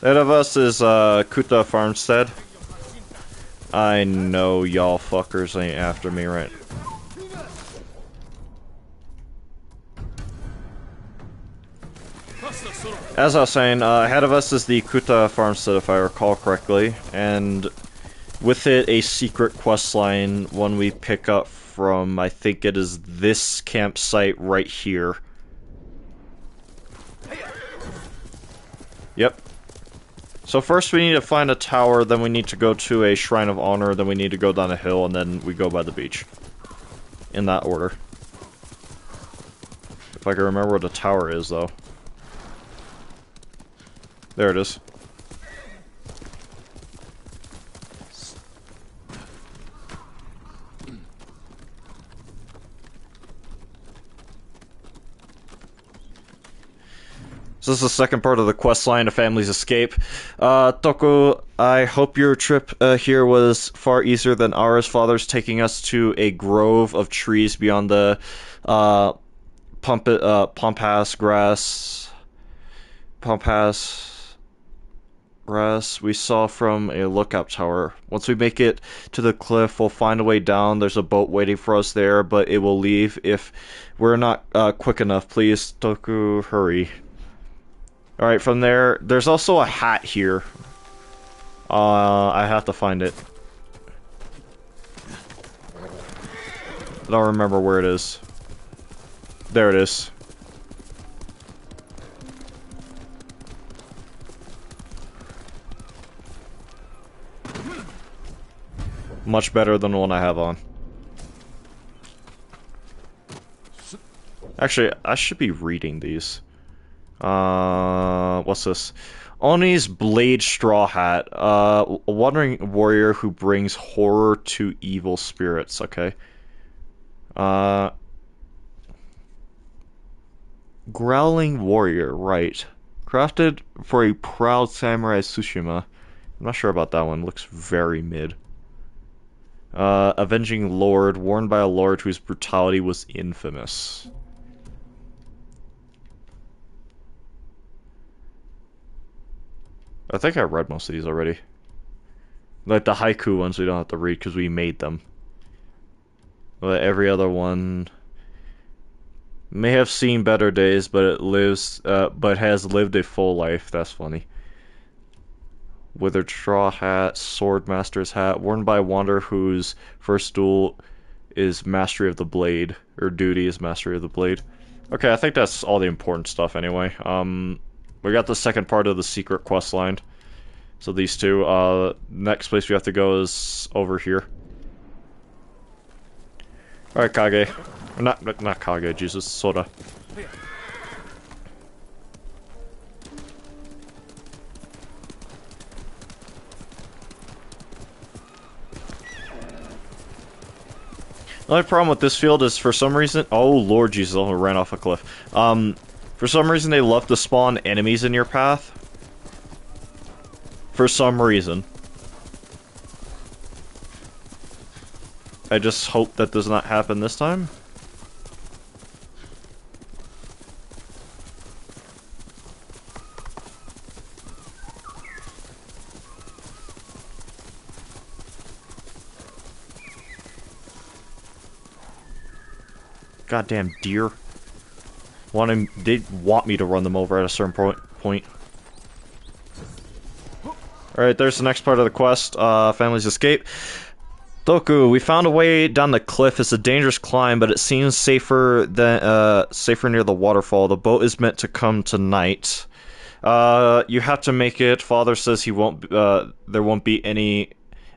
Speaker 1: Ahead of us is, Kuta Farmstead. I know y'all fuckers ain't after me, right? As I was saying, ahead of us is the Kuta Farmstead, if I recall correctly, and with it, a secret quest line, one we pick up from, I think it is this campsite right here. Yep. So first we need to find a tower, then we need to go to a Shrine of Honor, then we need to go down a hill, and then we go by the beach. In that order. If I can remember where the tower is, though. There it is. So this is the second part of the quest line, A Family's Escape. Toku, I hope your trip here was far easier than ours. Father's taking us to a grove of trees beyond the pampas grass. Pampas Ras we saw from a lookout tower. Once we make it to the cliff, we'll find a way down. There's a boat waiting for us there, but it will leave if we're not quick enough. Please, Toku, hurry. Alright, from there, there's also a hat here. I have to find it. I don't remember where it is. There it is. Much better than the one I have on. Actually, I should be reading these. What's this? Oni's Blade Straw Hat. A wandering warrior who brings horror to evil spirits. Okay. Growling Warrior, right. Crafted for a proud samurai Tsushima. I'm not sure about that one. Looks very mid. Avenging Lord, worn by a lord whose brutality was infamous. I think I read most of these already. Like the haiku ones we don't have to read because we made them. But every other one may have seen better days, but but has lived a full life. That's funny. Withered straw hat, sword master's hat, worn by a wanderer whose first duel is mastery of the blade, or duty is mastery of the blade. Okay, I think that's all the important stuff anyway. We got the second part of the secret quest line. So these two. Next place we have to go is over here. Alright, Kage. Not Kage, Jesus, Soda. The only problem with this field is for some reason... Oh, Lord Jesus, I ran off a cliff. For some reason they love to spawn enemies in your path. For some reason. I just hope that does not happen this time. Goddamn deer. They want me to run them over at a certain point. Alright, there's the next part of the quest. Family's escape. Doku, we found a way down the cliff. It's a dangerous climb, but it seems safer near the waterfall. The boat is meant to come tonight. You have to make it. Father says he won't. There won't be any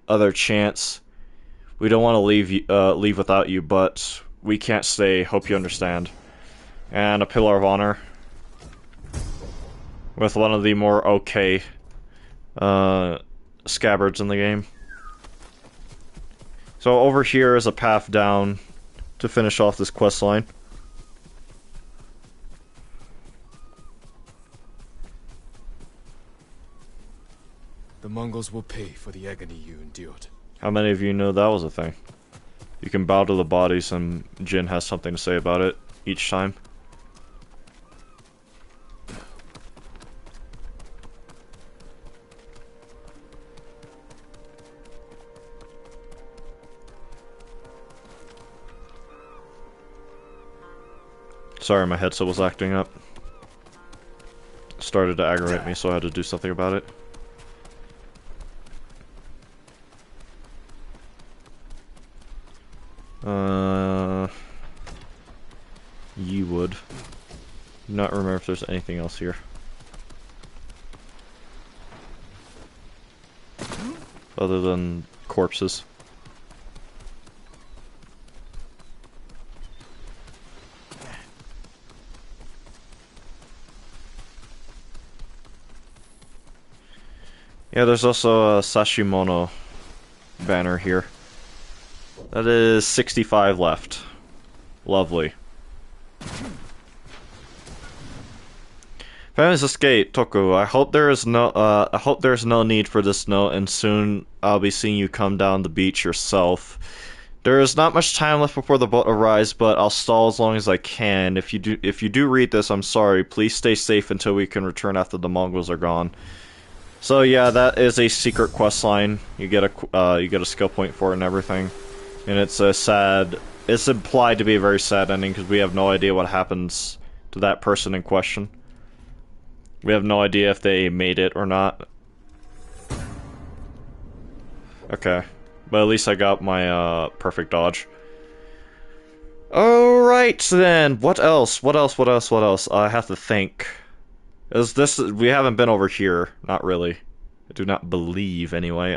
Speaker 1: other chance. We don't want to leave without you, but we can't stay. Hope you understand. And a pillar of honor with one of the more okay scabbards in the game. So over here is a path down to finish off this quest line.
Speaker 3: The Mongols will pay for the agony you endured.
Speaker 1: How many of you know that was a thing? You can bow to the bodies and Jin has something to say about it each time. Sorry, my headset was acting up. Started to aggravate me, so I had to do something about it. You would. Not remember if there's anything else here. Other than corpses. Yeah, there's also a Sashimono banner here. That is 65 left. Lovely. Family's escape, Toku. I hope there is no need for this note, and soon I'll be seeing you come down the beach yourself. There is not much time left before the boat arrives, but I'll stall as long as I can. If you do read this, I'm sorry. Please stay safe until we can return after the Mongols are gone. So yeah, that is a secret quest line. You get a skill point for it and everything. And it's a sad... It's implied to be a very sad ending because we have no idea what happens to that person in question. We have no idea if they made it or not. Okay. But at least I got my, perfect dodge. Alright then, what else? What else? I have to think. We haven't been over here. Not really. I do not believe, anyway.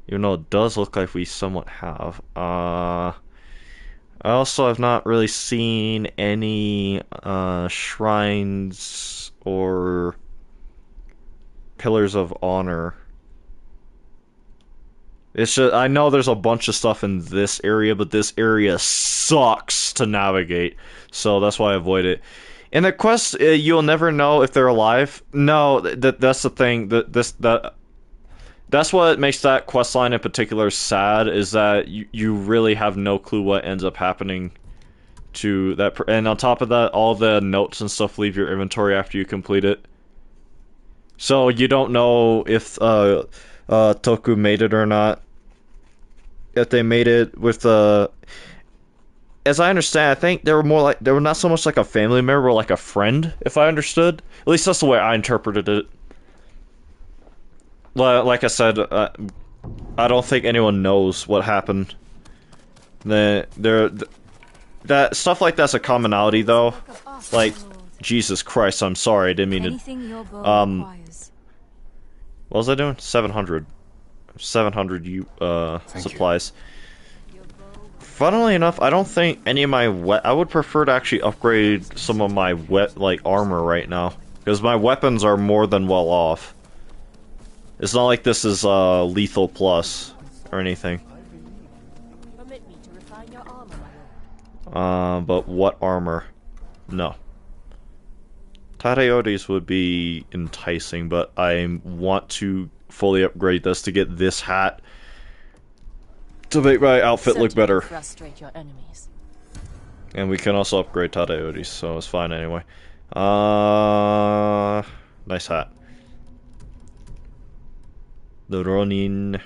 Speaker 1: Even though it does look like we somewhat have. I also have not really seen any, shrines or pillars of honor. It's just, I know there's a bunch of stuff in this area, but this area sucks to navigate, so that's why I avoid it. In the quest, you'll never know if they're alive. No, that's the thing. That's what makes that quest line in particular sad, is that you really have no clue what ends up happening to that. And on top of that, all the notes and stuff leave your inventory after you complete it. So you don't know if Toku made it or not. If they made it with as I understand, I think they were not so much like a family member, but like a friend, if I understood. At least that's the way I interpreted it. Like I said, I don't think anyone knows what happened. That stuff like that's a commonality, though. Like, Jesus Christ, I'm sorry, I didn't mean to. What was I doing? 700. 700 supplies. Funnily enough, I don't think any of my I would prefer to actually upgrade some of my armor right now, because my weapons are more than well off. It's not like this is lethal plus or anything. But what armor? No. Tadayotis would be enticing, but I want to fully upgrade this to get this hat to make my outfit look better.
Speaker 7: Frustrate your enemies.
Speaker 1: And we can also upgrade Tadayotis, so it's fine anyway. Nice hat. The Ronin.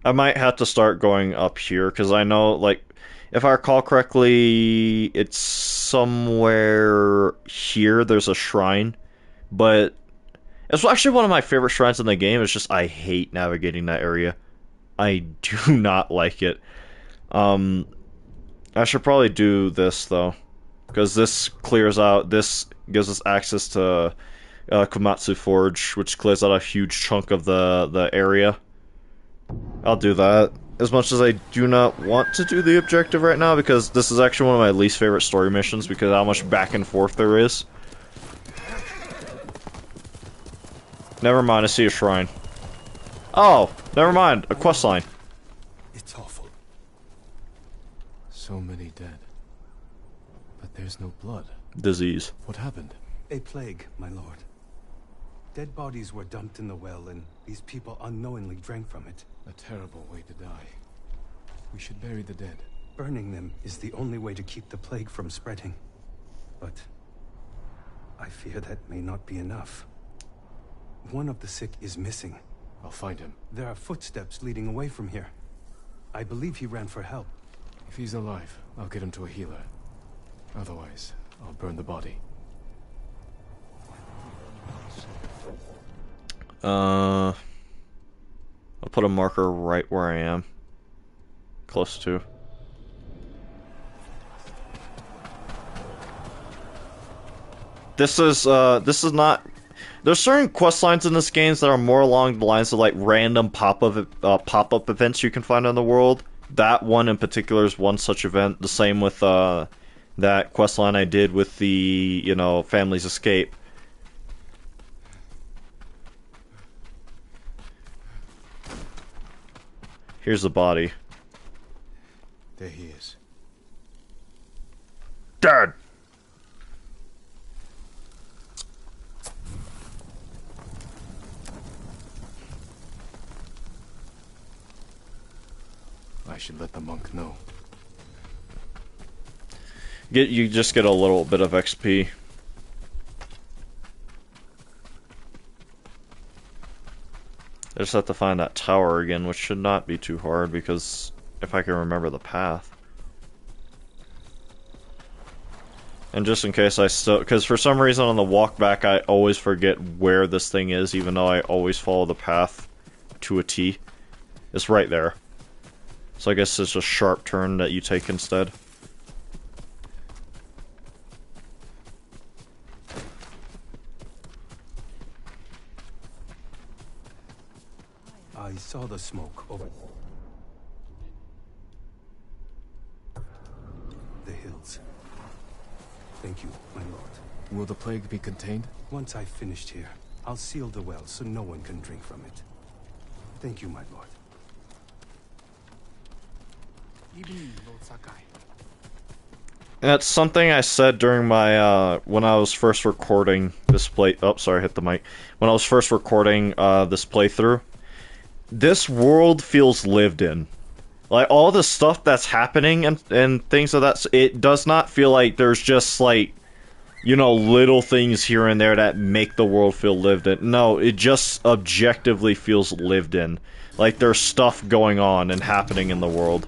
Speaker 1: I might have to start going up here, because I know, like, if I recall correctly, it's somewhere here, there's a shrine, but it's actually one of my favorite shrines in the game. It's just I hate navigating that area. I do not like it. I should probably do this, though, because this gives us access to Komatsu Forge, which clears out a huge chunk of the area. I'll do that. As much as I do not want to do the objective right now, because this is actually one of my least favorite story missions, because of how much back and forth there is. Never mind, I see a shrine. Oh, never mind, a quest line.
Speaker 6: It's awful.
Speaker 3: So many dead. But there's no blood.
Speaker 1: Disease.
Speaker 3: What happened?
Speaker 4: A plague, my lord. Dead bodies were dumped in the well, and these people unknowingly drank from it.
Speaker 3: A terrible way to die. We should bury the dead.
Speaker 4: Burning them is the only way to keep the plague from spreading. But I fear that may not be enough. One of the sick is missing.
Speaker 3: I'll find him.
Speaker 4: There are footsteps leading away from here. I believe he ran for help.
Speaker 3: If he's alive, I'll get him to a healer. Otherwise, I'll burn the body.
Speaker 1: I'll put a marker right where I am. Close to. This is not... There's certain quest lines in this game that are more along the lines of like random pop-up events you can find in the world. That one in particular is one such event. The same with that quest line I did with the, family's escape. Here's the body.
Speaker 3: There he is.
Speaker 1: Dead.
Speaker 3: I should let the monk know.
Speaker 1: You just get a little bit of XP. I just have to find that tower again, which should not be too hard because if I can remember the path. And just in case I still, because for some reason on the walk back I always forget where this thing is, even though I always follow the path to a T. It's right there. So I guess it's a sharp turn that you take instead.
Speaker 4: I saw the smoke over the hills. Thank you, my lord.
Speaker 3: Will the plague be contained?
Speaker 4: Once I've finished here, I'll seal the well so no one can drink from it. Thank you, my lord.
Speaker 5: Evening, Lord Sakai.
Speaker 1: That's something I said during my, when I was first recording this oh, sorry, I hit the mic. When I was first recording, this playthrough. This world feels lived in. Like, all the stuff that's happening and things of that, it does not feel like there's just, like, you know, little things here and there that make the world feel lived in. No, it just objectively feels lived in. Like, there's stuff going on and happening in the world.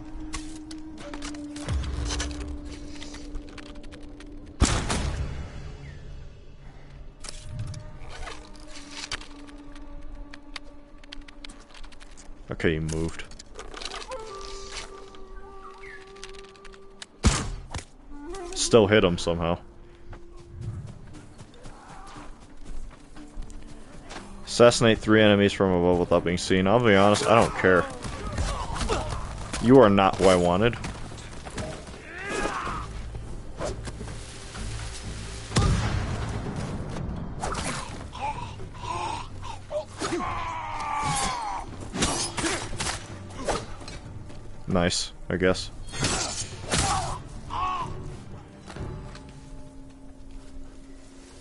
Speaker 1: Okay, you moved. Still hit him somehow. Assassinate 3 enemies from above without being seen. I'll be honest, I don't care. You are not who I wanted. Nice, I guess.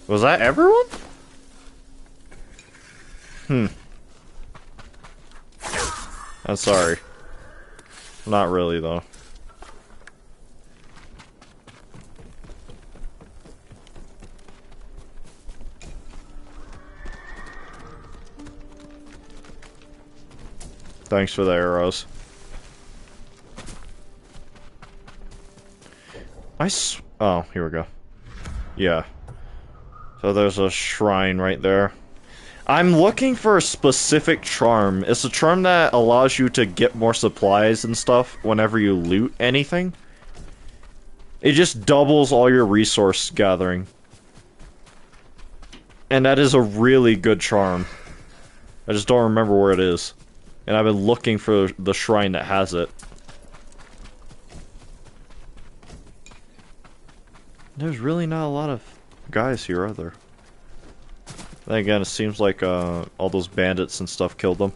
Speaker 1: Was that everyone? I'm sorry. Not really, though. Thanks for the arrows. Oh, here we go. Yeah. So there's a shrine right there. I'm looking for a specific charm. It's a charm that allows you to get more supplies and stuff whenever you loot anything. It just doubles all your resource gathering. And that is a really good charm. I just don't remember where it is. And I've been looking for the shrine that has it. There's really not a lot of guys here, are there? Then again, it seems like all those bandits and stuff killed them.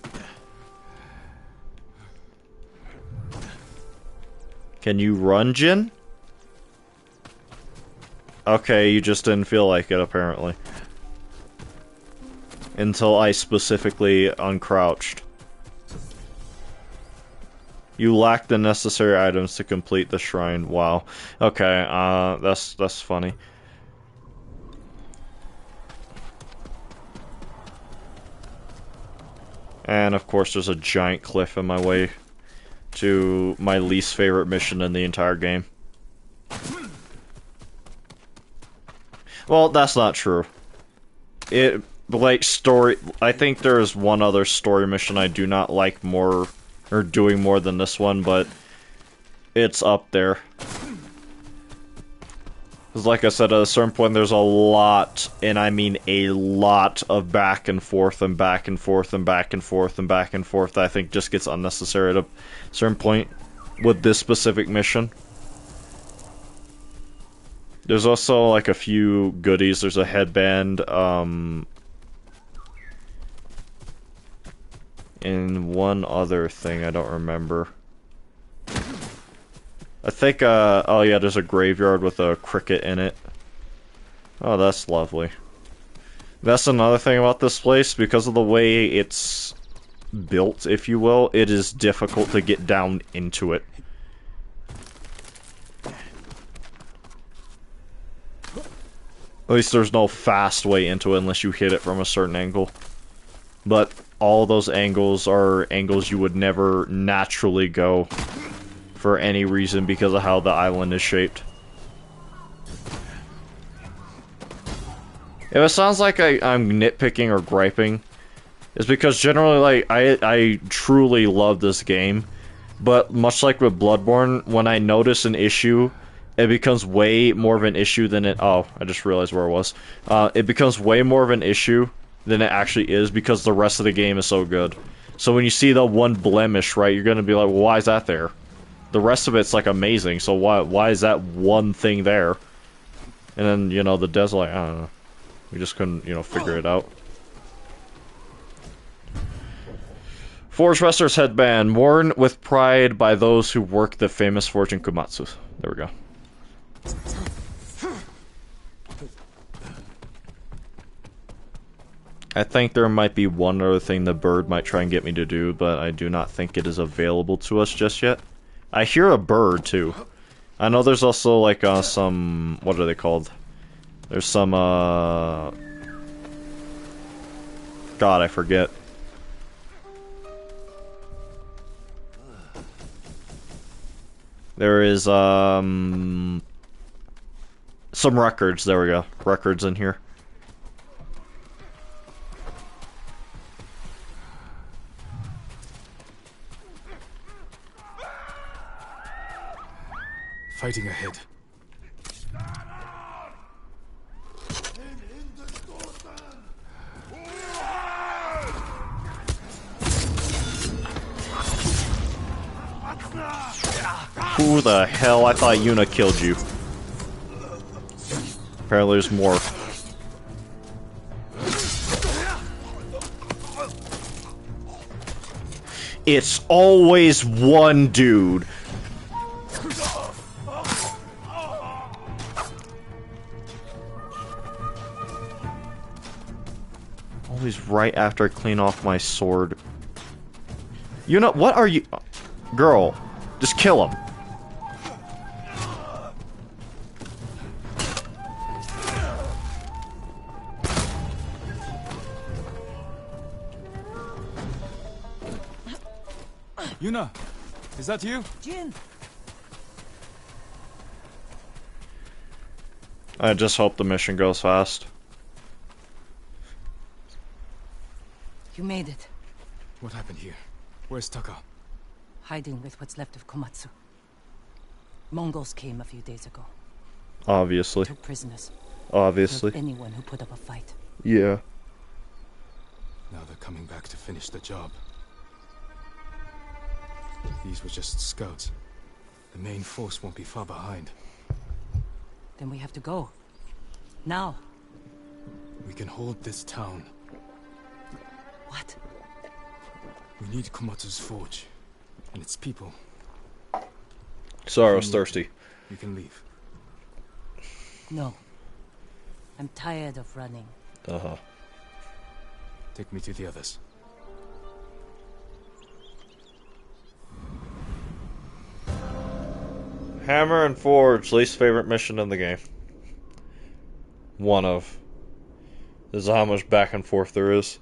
Speaker 1: Can you run, Jin? Okay, you just didn't feel like it, apparently. Until I specifically uncrouched. You lack the necessary items to complete the shrine. Wow. Okay, that's funny. And of course there's a giant cliff in my way to my least favorite mission in the entire game. Well, that's not true. I think there's one other story mission I do not like more, or doing more than this one, but it's up there. Because like I said, at a certain point there's a lot, and I mean a lot, of back and forth and back and forth and back and forth and back and forth that I think just gets unnecessary at a certain point with this specific mission. There's also like a few goodies. There's a headband, and one other thing I don't remember. I think, oh yeah, there's a graveyard with a cricket in it. Oh, that's lovely. That's another thing about this place, because of the way it's built, if you will, it is difficult to get down into it. At least there's no fast way into it unless you hit it from a certain angle. But all those angles are angles you would never naturally go for any reason because of how the island is shaped. If it sounds like I'm nitpicking or griping, it's because generally, like, I truly love this game, but much like with Bloodborne, when I notice an issue, it becomes way more of an issue than it... Oh, I just realized where it was. It becomes way more of an issue than it actually is because the rest of the game is so good. So when you see the one blemish, right, you're gonna be like, well, why is that there? The rest of it's, like, amazing, so why is that one thing there? And then, you know, the devs like, I don't know. We just couldn't, you know, figure it out. Forge Master's headband, worn with pride by those who work the famous forge in Komatsu. There we go. I think there might be one other thing the bird might try and get me to do, but I do not think it is available to us just yet. I hear a bird, too. I know there's also, like, some... What are they called? There's some, God, I forget. There is, some records. There we go. Records in here.
Speaker 3: Fighting ahead.
Speaker 1: Who the hell? I thought Yuna killed you. Apparently there's more. It's always one dude. Always right after I clean off my sword. You know, what are you... Girl, just kill him.
Speaker 3: Yuna, is that you?
Speaker 2: Jin!
Speaker 1: I just hope the mission goes fast.
Speaker 7: You made it.
Speaker 3: What happened here? Where's Taka?
Speaker 7: Hiding with what's left of Komatsu. Mongols came a few days ago.
Speaker 1: Obviously.
Speaker 7: Took prisoners.
Speaker 1: Obviously.
Speaker 7: Killed anyone who put up a fight.
Speaker 1: Yeah.
Speaker 3: Now they're coming back to finish the job. These were just scouts. The main force won't be far behind.
Speaker 7: Then we have to go. Now.
Speaker 3: We can hold this town.
Speaker 7: What?
Speaker 3: We need Komatsu's forge. And its people.
Speaker 1: Sorry, I was thirsty.
Speaker 3: You can leave.
Speaker 7: No. I'm tired of running.
Speaker 1: Uh-huh.
Speaker 3: Take me to the others.
Speaker 1: Hammer and Forge, least favorite mission in the game. One of. This is how much back and forth there is.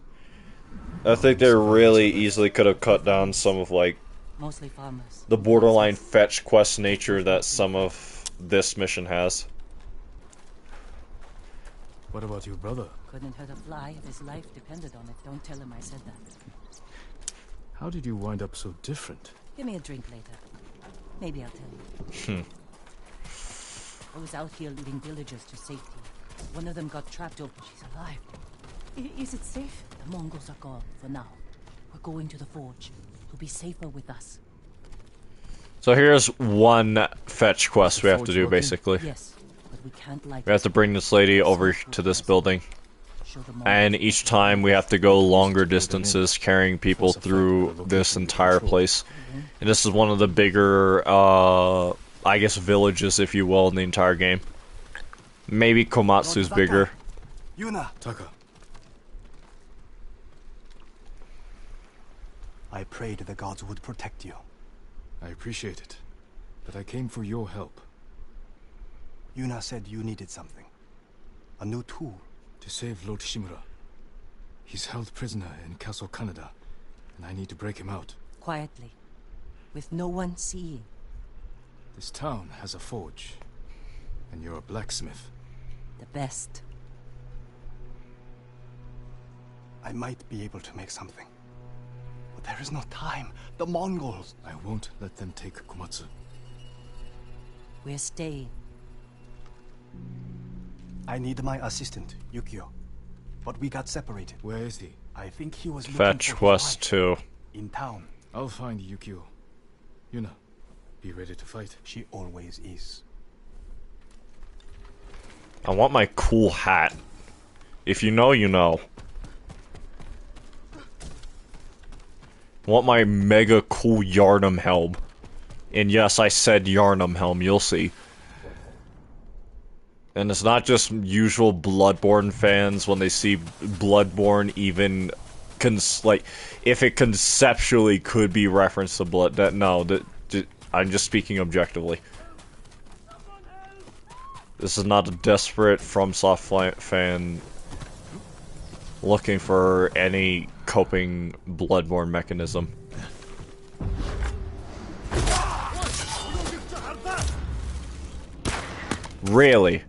Speaker 1: I think they really easily could have cut down some of, like,
Speaker 7: Mostly farmers.
Speaker 1: the borderline fetch quest nature that some of this mission has.
Speaker 3: What about your brother?
Speaker 7: Couldn't hurt a fly if his life depended on it. Don't tell him I said that.
Speaker 3: How did you wind up so different?
Speaker 7: Give me a drink later. Maybe I'll tell you. I was out here leading villagers to safety. One of them got trapped over. She's alive. Is it safe? The Mongols are gone for now. We're going to the forge. You'll be safer with us.
Speaker 1: So here's one fetch quest we have to do,
Speaker 3: Forge
Speaker 1: basically.
Speaker 7: Yes, but we can't light
Speaker 1: We have to bring this lady over to this building. And each time we have to go longer distances carrying people through this entire place. And this is one of the bigger I guess, villages, if you will, in the entire game. Maybe Komatsu's bigger.
Speaker 8: Yuna,
Speaker 3: Taka,
Speaker 8: I prayed the gods would protect you.
Speaker 3: I appreciate it, but I came for your help.
Speaker 8: Yuna said you needed something. A new tool.
Speaker 3: To save Lord Shimura. He's held prisoner in Castle Kaneda, and I need to break him out.
Speaker 7: Quietly. With no one seeing.
Speaker 3: This town has a forge, and you're a blacksmith.
Speaker 7: The best.
Speaker 8: I might be able to make something. But there is no time. The Mongols.
Speaker 3: I won't let them take Komatsu.
Speaker 7: We're staying.
Speaker 8: I need my assistant, Yukio. But we got separated.
Speaker 3: Where is he?
Speaker 8: I think he was looking
Speaker 1: Fetch
Speaker 8: for his
Speaker 1: quest
Speaker 8: wife
Speaker 1: 2.
Speaker 8: in town.
Speaker 3: I'll find Yukio. Yuna, be ready to fight.
Speaker 8: She always is.
Speaker 1: I want my cool hat. If you know, you know. I want my mega cool Yarnum helm. And yes, I said Yarnum helm, you'll see. And it's not just usual Bloodborne fans when they see Bloodborne even like if it conceptually could be referenced to Blood. I'm just speaking objectively. This is not a desperate FromSoft fan looking for any coping Bloodborne mechanism. Really?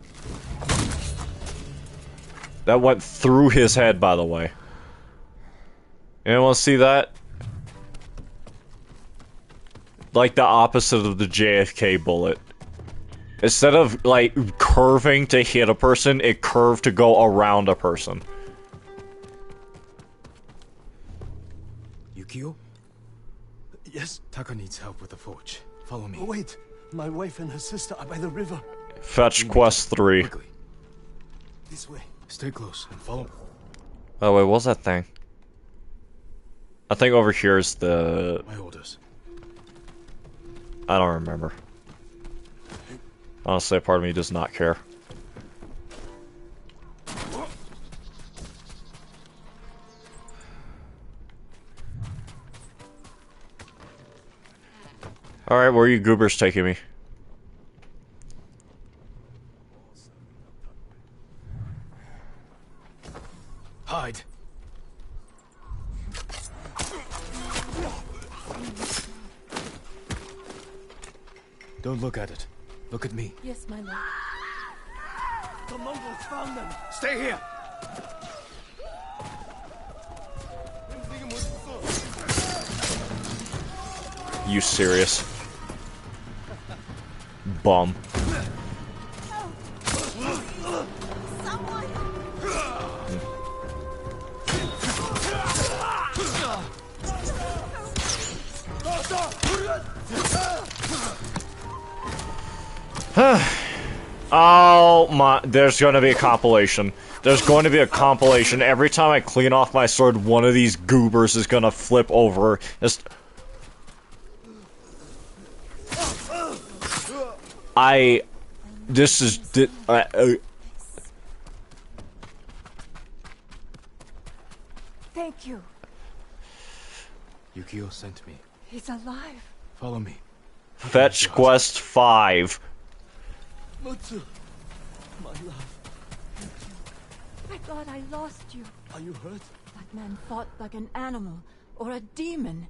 Speaker 1: That went through his head, by the way. Anyone see that? Like the opposite of the JFK bullet. Instead of, like, curving to hit a person, it curved to go around a person.
Speaker 3: Yukio?
Speaker 8: Yes?
Speaker 3: Taka needs help with the forge. Follow me.
Speaker 8: Oh, wait. My wife and her sister are by the river.
Speaker 1: Fetch quest 3.
Speaker 3: Quickly.
Speaker 8: This way.
Speaker 3: Stay close and follow me.
Speaker 1: Oh wait, what's that thing? I think over here is the...
Speaker 3: My orders.
Speaker 1: I don't remember. Honestly, a part of me does not care. Alright, where are you goobers taking me?
Speaker 3: Hide. Don't look at it. Look at me.
Speaker 7: Yes, my lord.
Speaker 8: The Mongols found them.
Speaker 3: Stay here!
Speaker 1: You serious? Bum. Oh my, there's gonna be a compilation. There's going to be a compilation. Every time I clean off my sword, one of these goobers is gonna flip over. This is...
Speaker 9: Thank you.
Speaker 3: Yukio sent me.
Speaker 9: He's alive.
Speaker 3: Follow me.
Speaker 1: Fetch quest 5.
Speaker 8: Mutsu, my love.
Speaker 9: I thought I lost you.
Speaker 8: Are you hurt?
Speaker 9: That man fought like an animal or a demon.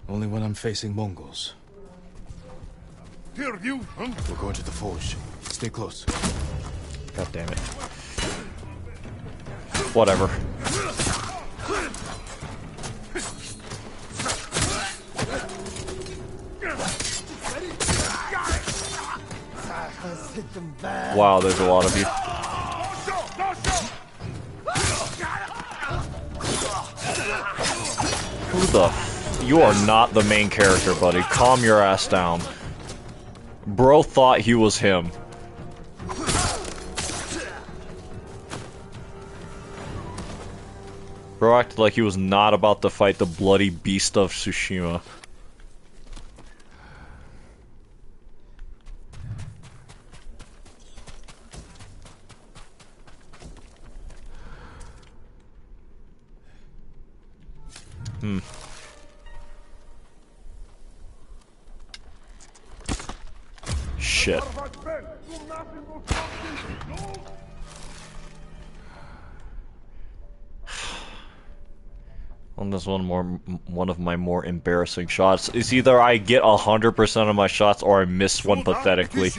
Speaker 3: Only when I'm facing Mongols.
Speaker 6: Here, you!
Speaker 3: We're going to the forge. Stay close.
Speaker 1: God damn it. Whatever. Wow, there's a lot of you. Who the you are not the main character, buddy. Calm your ass down. Bro thought he was him. Bro acted like he was not about to fight the bloody beast of Tsushima. Shit. Well, this one of my more embarrassing shots is either I get 100% of my shots or I miss one pathetically.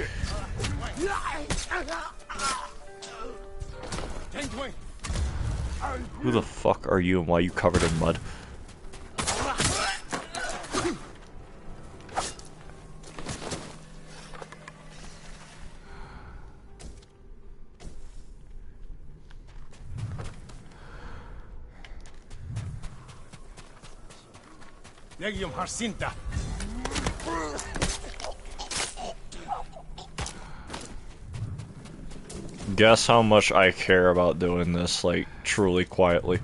Speaker 1: Who the fuck are you and why are you covered in mud?
Speaker 6: Legium Harsinta.
Speaker 1: Guess how much I care about doing this, like, truly quietly.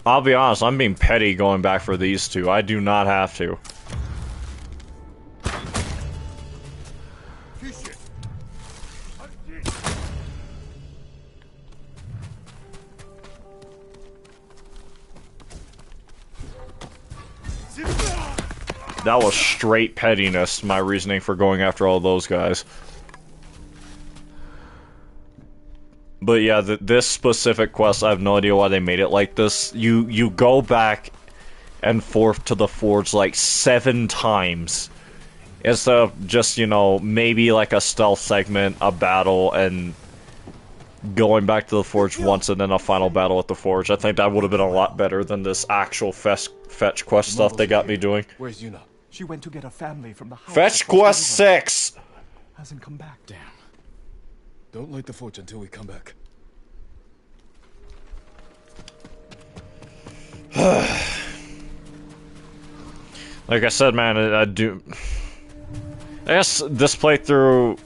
Speaker 1: I'll be honest, I'm being petty going back for these two. I do not have to. That was straight pettiness, my reasoning for going after all those guys. But yeah, this specific quest, I have no idea why they made it like this. You go back and forth to the forge like 7 times. Instead of just, you know, maybe like a stealth segment, a battle, and going back to the forge once and then a final battle at the forge. I think that would have been a lot better than this actual fetch quest stuff they got me doing.
Speaker 3: Where's Yuna?
Speaker 8: She went to get her family from the house.
Speaker 1: Fetch quest 6!
Speaker 8: Hasn't come back.
Speaker 3: Damn. Don't light the forge until we come back.
Speaker 1: Like I said, man, I guess this playthrough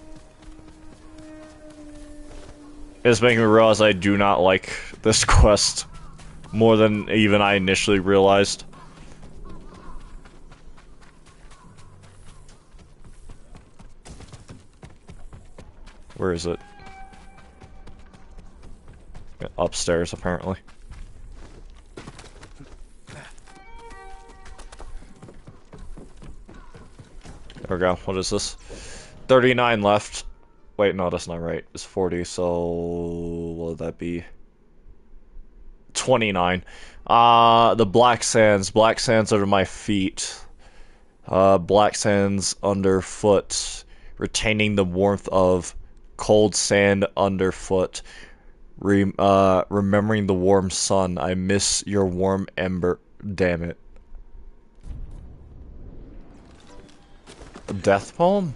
Speaker 1: is making me realize I do not like this quest more than even I initially realized. Where is it? Upstairs, apparently. There we go. What is this? 39 left. Wait, no, that's not right. It's 40, so what would that be? 29. The Black Sands. Black Sands under my feet. Black Sands underfoot. Retaining the warmth of cold sand underfoot. Remembering the warm sun. I miss your warm ember. Damn it. A death poem?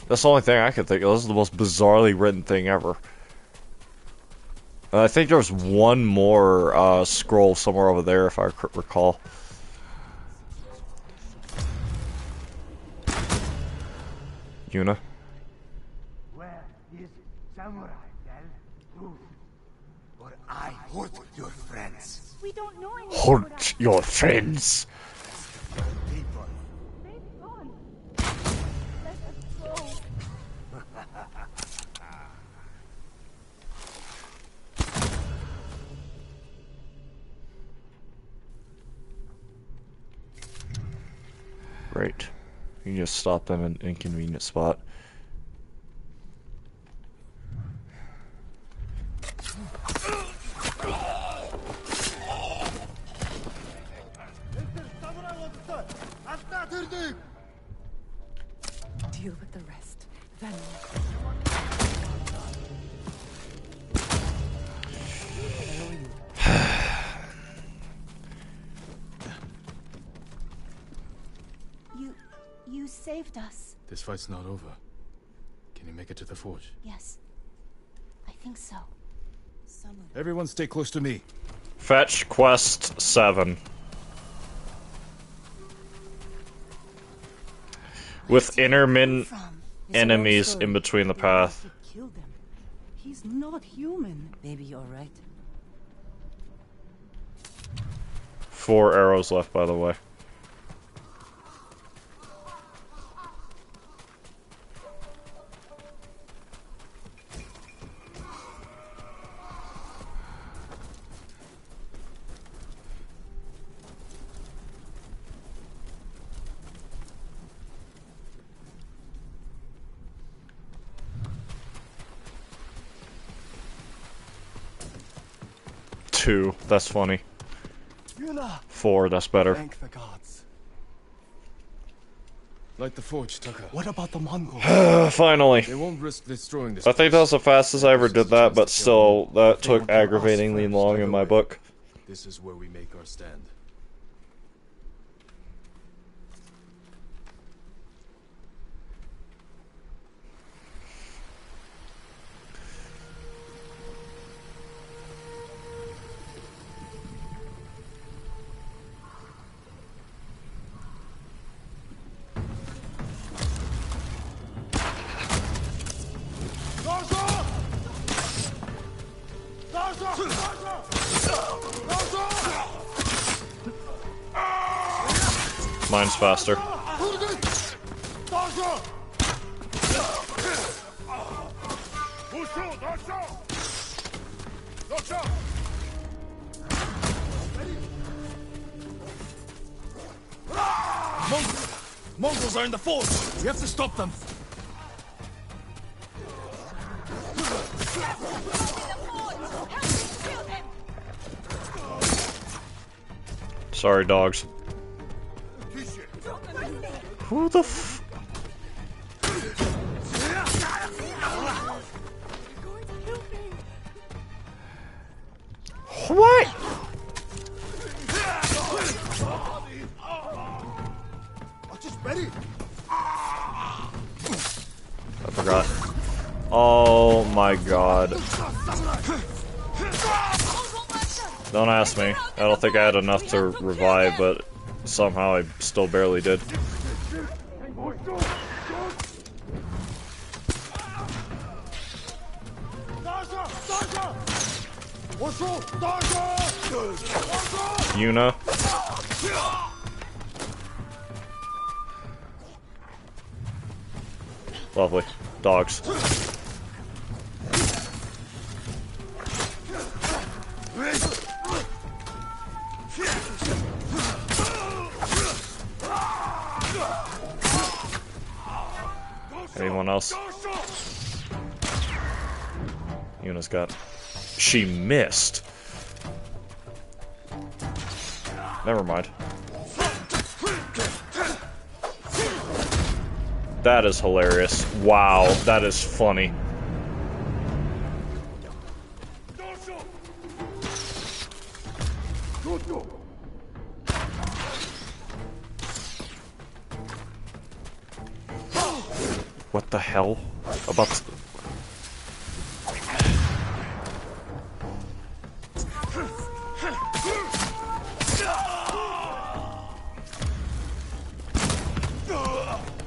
Speaker 1: That's the only thing I could think of. This is the most bizarrely written thing ever. I think there was one more scroll somewhere over there, if I recall. Yuna?
Speaker 2: Where is Samurai, Del? Or I hurt your friends.
Speaker 9: We don't know anything.
Speaker 1: Hurt your friends!
Speaker 2: People.
Speaker 9: They've gone. Let us go.
Speaker 1: Right. You can just stop them in an inconvenient spot.
Speaker 7: Deal with the rest. Then
Speaker 9: You saved us.
Speaker 3: This fight's not over. Can you make it to the forge?
Speaker 9: Yes. I think so. Someone.
Speaker 3: Everyone stay close to me.
Speaker 1: Fetch quest 7. With intermittent enemies in between the path.
Speaker 7: kill them. He's not human. Maybe you're right.
Speaker 1: 4 arrows left, by the way. 2. That's funny.
Speaker 8: Yuna!
Speaker 1: 4. That's better.
Speaker 8: Thank the gods.
Speaker 3: Light the forge, Tucker.
Speaker 8: What about the Mongols?
Speaker 1: Finally.
Speaker 3: They won't risk destroying this
Speaker 1: I think that was the fastest I ever did that, but still, that took
Speaker 8: want to us
Speaker 1: aggravatingly
Speaker 8: first,
Speaker 1: long in my book.
Speaker 3: This is where we make our stand.
Speaker 1: Mine's faster.
Speaker 3: Mongols are in the forge! We have to stop them!
Speaker 1: Sorry, dogs. Who the f- What? I forgot. Oh my god. Don't ask me. I don't think I had enough to revive, but somehow I still barely did. Yuna. Lovely. Dogs. Anyone else? Yuna's got... She missed. Never mind. That is hilarious. Wow, that is funny. What the hell? About...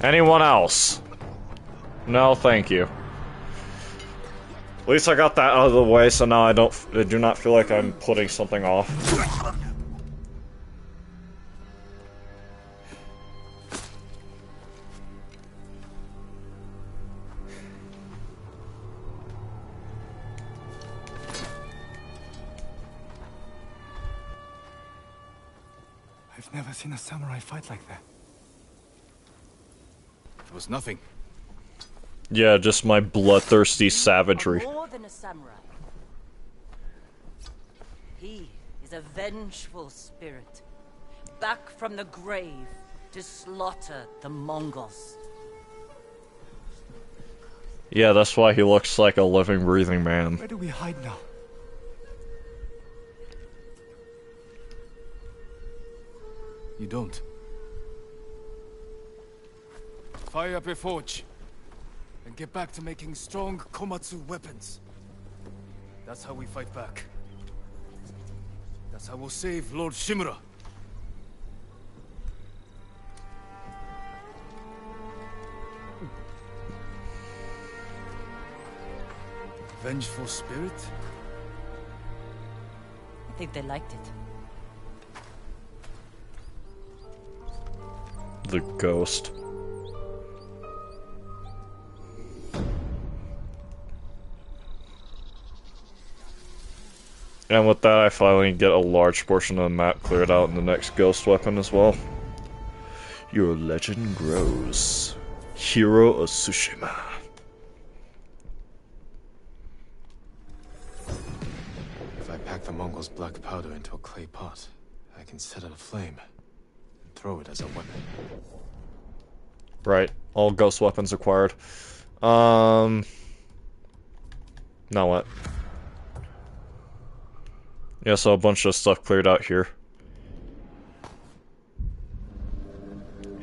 Speaker 1: Anyone else? No, thank you. At least I got that out of the way, so now I do not feel like I'm putting something off.
Speaker 8: I've never seen a samurai fight like that.
Speaker 3: It was nothing.
Speaker 1: Yeah, just my bloodthirsty savagery.
Speaker 7: More than a samurai. He is a vengeful spirit, back from the grave to slaughter the Mongols.
Speaker 1: Yeah, that's why he looks like a living, breathing man.
Speaker 8: Where do we hide now?
Speaker 3: You don't. Fire up your forge. And get back to making strong Komatsu weapons. That's how we fight back. That's how we'll save Lord Shimura. Vengeful spirit?
Speaker 7: I think they liked it.
Speaker 1: The ghost. And with that, I finally get a large portion of the map cleared out in the next ghost weapon as well. Your legend grows. Hero of Tsushima.
Speaker 3: If I pack the Mongols Devil's black powder into a clay pot. I can set it aflame and throw it as a weapon.
Speaker 1: Right. All ghost weapons acquired. Now what? Yeah, so a bunch of stuff cleared out here.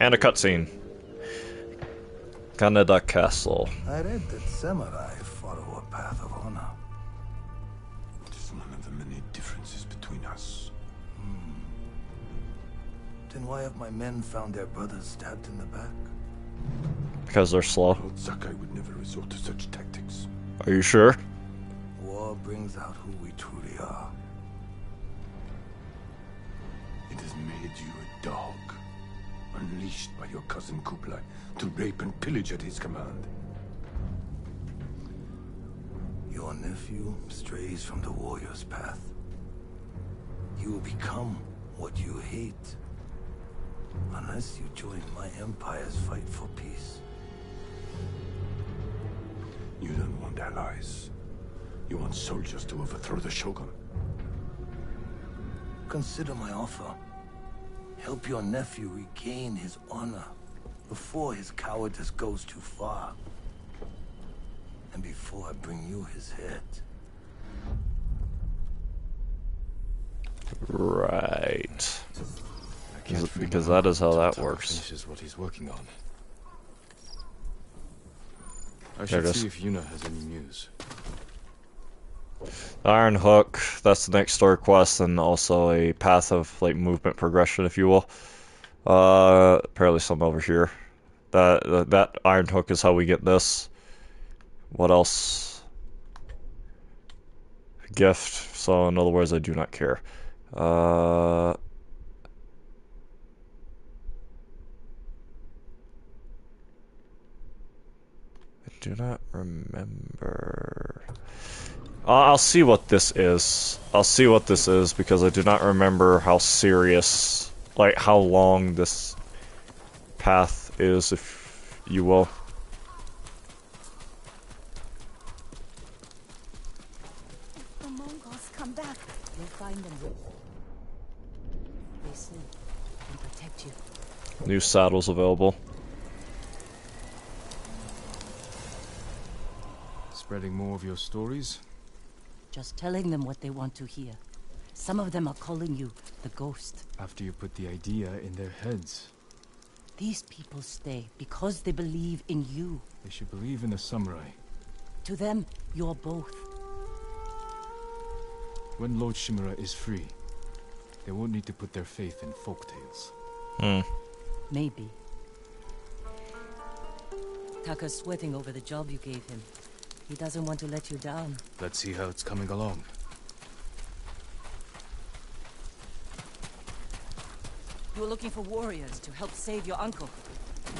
Speaker 1: And a cutscene. Kaneda Castle.
Speaker 10: I read that samurai follow a path of honor.
Speaker 6: It is one of the many differences between us.
Speaker 10: Then why have my men found their brothers stabbed in the back?
Speaker 1: Because they're slow.
Speaker 6: Lord Sakai would never resort to such tactics.
Speaker 1: Are you sure?
Speaker 10: War brings out who we truly are.
Speaker 6: It has made you a dog, unleashed by your cousin Kublai to rape and pillage at his command.
Speaker 10: Your nephew strays from the warrior's path. You will become what you hate. Unless you join my empire's fight for peace.
Speaker 6: You don't want allies. You want soldiers to overthrow the Shogun.
Speaker 10: Consider my offer. Help your nephew regain his honor before his cowardice goes too far. And before I bring you his head.
Speaker 1: Right. Because that is how that works.
Speaker 3: Finishes what he's working on. I
Speaker 1: There
Speaker 3: should
Speaker 1: it is.
Speaker 3: see if Yuna has any news.
Speaker 1: Iron Hook, that's the next story quest, and also a path of like movement progression, if you will. Apparently some over here. That Iron Hook is how we get this. What else? Gift. So in other words, I do not care. I do not remember. I'll see what this is. I'll see what this is because I do not remember how serious, like how long this path is, if you will.
Speaker 7: If the Mongols come back, you'll find them. They sleep and protect you.
Speaker 1: New saddles available.
Speaker 3: Spreading more of your stories?
Speaker 7: Just telling them what they want to hear. Some of them are calling you the ghost.
Speaker 3: After you put the idea in their heads.
Speaker 7: These people stay because they believe in you.
Speaker 3: They should believe in the samurai.
Speaker 7: To them, you're both.
Speaker 3: When Lord Shimura is free, they won't need to put their faith in folktales.
Speaker 7: Maybe. Taka's sweating over the job you gave him. He doesn't want to let you down.
Speaker 3: Let's see how it's coming along.
Speaker 7: You were looking for warriors to help save your uncle.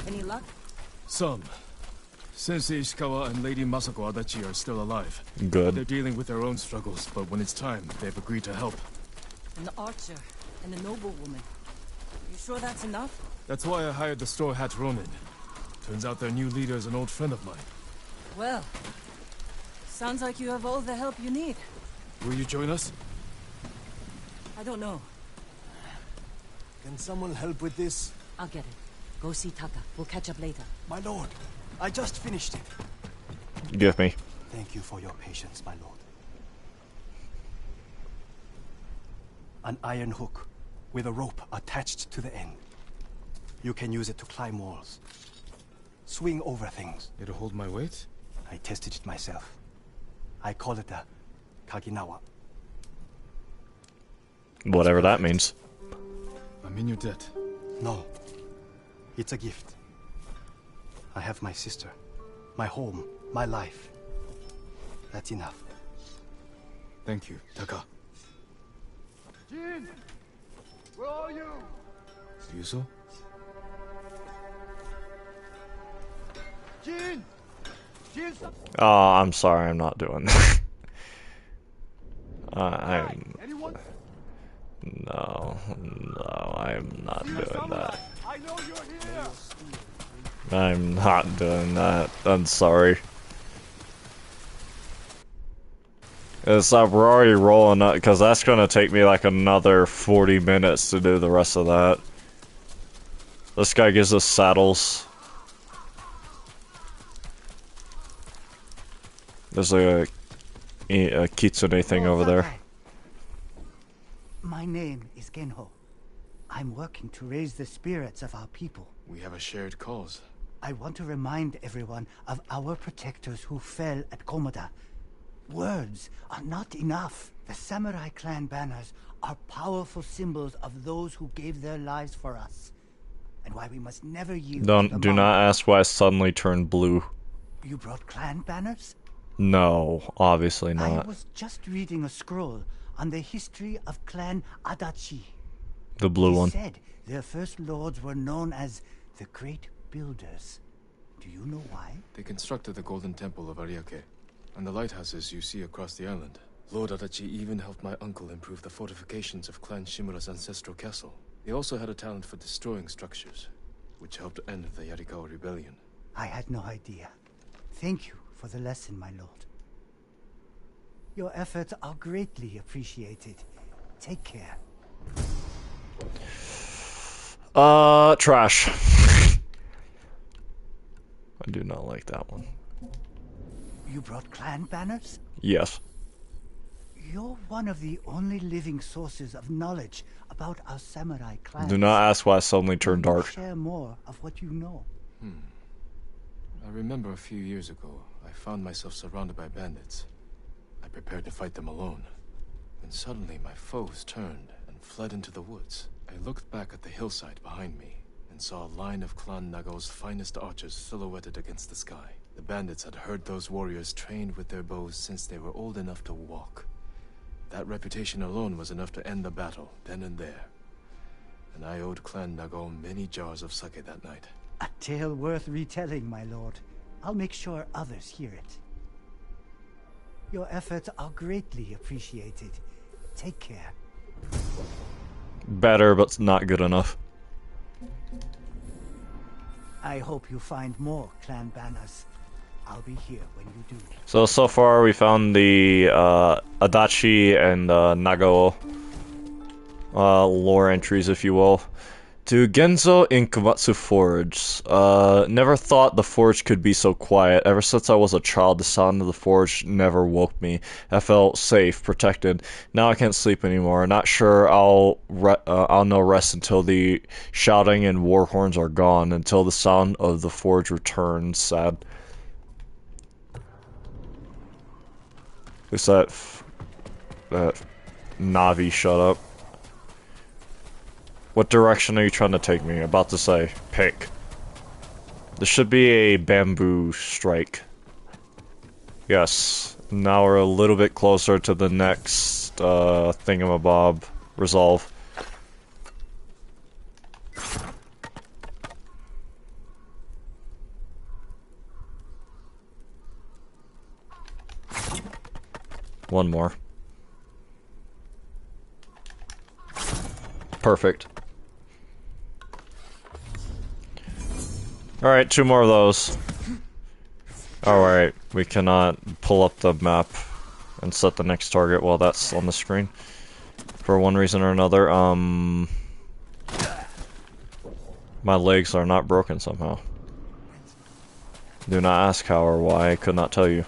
Speaker 7: Any luck?
Speaker 3: Some. Sensei Ishikawa and Lady Masako Adachi are still alive.
Speaker 1: Good.
Speaker 3: They're dealing with their own struggles, but when it's time, they've agreed to help.
Speaker 7: And the archer, and the noblewoman. You sure that's enough?
Speaker 3: That's why I hired the Straw Hat Ronin. Turns out their new leader is an old friend of mine.
Speaker 7: Well, sounds like you have all the help you need.
Speaker 3: Will you join us?
Speaker 7: I don't know.
Speaker 10: Can someone help with this?
Speaker 7: I'll get it. Go see Taka. We'll catch up later.
Speaker 8: My lord, I just finished it.
Speaker 1: Give me.
Speaker 8: Thank you for your patience, my lord. An iron hook with a rope attached to the end. You can use it to climb walls. Swing over things.
Speaker 3: It'll hold my weight?
Speaker 8: I tested it myself. I call it a Kaginawa.
Speaker 1: Whatever that means.
Speaker 3: I'm in your debt.
Speaker 8: No. It's a gift. I have my sister, my home, my life. That's enough.
Speaker 3: Thank you, Taka.
Speaker 6: Jin! Where are you?
Speaker 3: Ryuzo?
Speaker 6: Jin! Jin!
Speaker 1: Oh, I'm sorry, I'm not doing that. I'm...
Speaker 6: Anyone?
Speaker 1: No, I'm not doing that.
Speaker 6: I know you're here!
Speaker 1: I'm not doing that. I'm sorry. We're already rolling up, because that's gonna take me like another 40 minutes to do the rest of that. This guy gives us saddles. There's a kitsune thing over there.
Speaker 8: My name is Genho. I'm working to raise the spirits of our people.
Speaker 3: We have a shared cause.
Speaker 8: I want to remind everyone of our protectors who fell at Komoda. Words are not enough. The samurai clan banners are powerful symbols of those who gave their lives for us, and why we must never yield.
Speaker 1: Do not ask why I suddenly turned blue.
Speaker 8: You brought clan banners?
Speaker 1: No, obviously not.
Speaker 8: I was just reading a scroll on the history of Clan Adachi.
Speaker 1: The blue one.
Speaker 8: They said their first lords were known as the Great Builders. Do you know why?
Speaker 3: They constructed the Golden Temple of Ariake, and the lighthouses you see across the island. Lord Adachi even helped my uncle improve the fortifications of Clan Shimura's ancestral castle. He also had a talent for destroying structures, which helped end the Yarikawa rebellion.
Speaker 8: I had no idea. Thank you for the lesson, my lord. Your efforts are greatly appreciated. Take care.
Speaker 1: Trash. I do not like that one.
Speaker 8: You brought clan banners?
Speaker 1: Yes.
Speaker 8: You're one of the only living sources of knowledge about our samurai clans.
Speaker 1: Do not ask why I suddenly turned dark.
Speaker 8: Share more of what you know.
Speaker 3: I remember a few years ago, I found myself surrounded by bandits. I prepared to fight them alone. When suddenly my foes turned and fled into the woods. I looked back at the hillside behind me and saw a line of Clan Nagao's finest archers silhouetted against the sky. The bandits had heard those warriors trained with their bows since they were old enough to walk. That reputation alone was enough to end the battle, then and there. And I owed Clan Nagao many jars of sake that night.
Speaker 8: A tale worth retelling, my lord. I'll make sure others hear it. Your efforts are greatly appreciated. Take care.
Speaker 1: Better, but not good enough.
Speaker 8: I hope you find more clan banners. I'll be here when you do.
Speaker 1: So far we found the Adachi and Nagao lore entries, if you will. To Genzo in Komatsu Forge. Never thought the forge could be so quiet. Ever since I was a child, the sound of the forge never woke me. I felt safe, protected. Now I can't sleep anymore. Not sure I'll know rest until the shouting and war horns are gone, until the sound of the forge returns. Sad. Who's that? That Navi, shut up. What direction are you trying to take me? About to say, pick. This should be a bamboo strike. Yes. Now we're a little bit closer to the next thingamabob resolve. One more. Perfect. Alright, 2 more of those. Alright, we cannot pull up the map and set the next target while that's on the screen. For one reason or another, my legs are not broken somehow. Do not ask how or why, I could not tell you.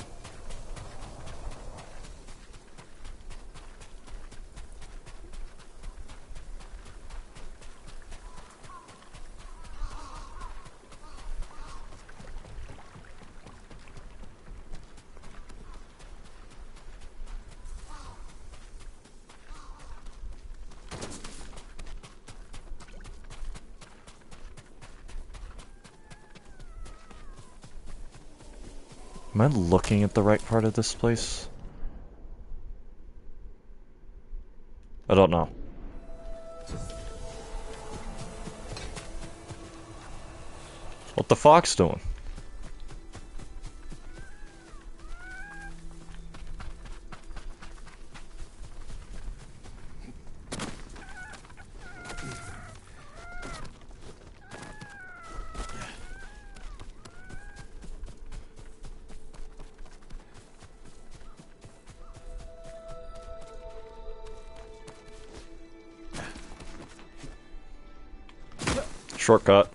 Speaker 1: Am I looking at the right part of this place? I don't know. What the fox doing? shortcut.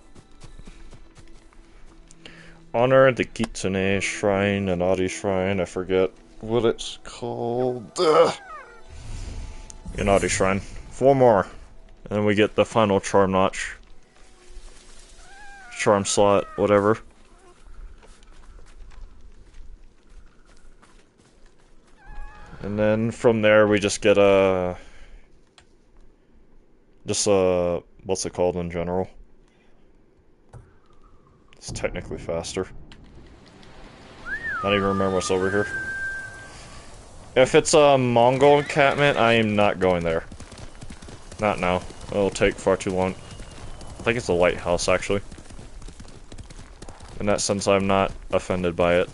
Speaker 1: Honor the Kitsune Shrine, an Adi Shrine, I forget what it's called. Inadi Shrine. 4 more. And then we get the final charm notch. Charm slot, whatever. And then from there we just get a... what's it called in general? It's technically faster. Not even remember what's over here. If it's a Mongol encampment, I am not going there. Not now. It'll take far too long. I think it's a lighthouse, actually. In that sense, I'm not offended by it.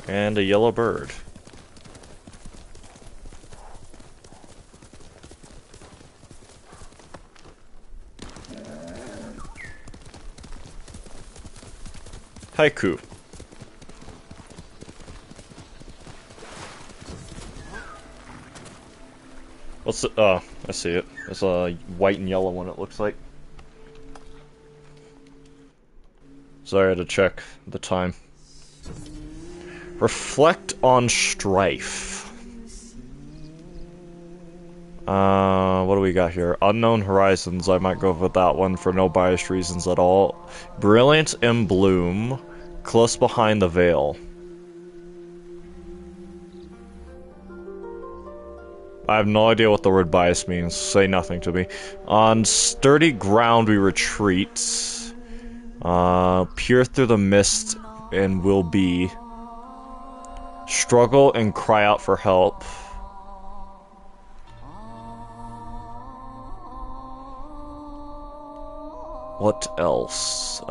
Speaker 1: And a yellow bird. Haiku. What's the, oh, I see it. It's a white and yellow one, it looks like. Sorry, I had to check the time. Reflect on strife. What do we got here? Unknown Horizons. I might go with that one for no biased reasons at all. Brilliant in Bloom. Close behind the veil. I have no idea what the word bias means. Say nothing to me. On sturdy ground we retreat. Peer through the mist and will be. Struggle and cry out for help. What else?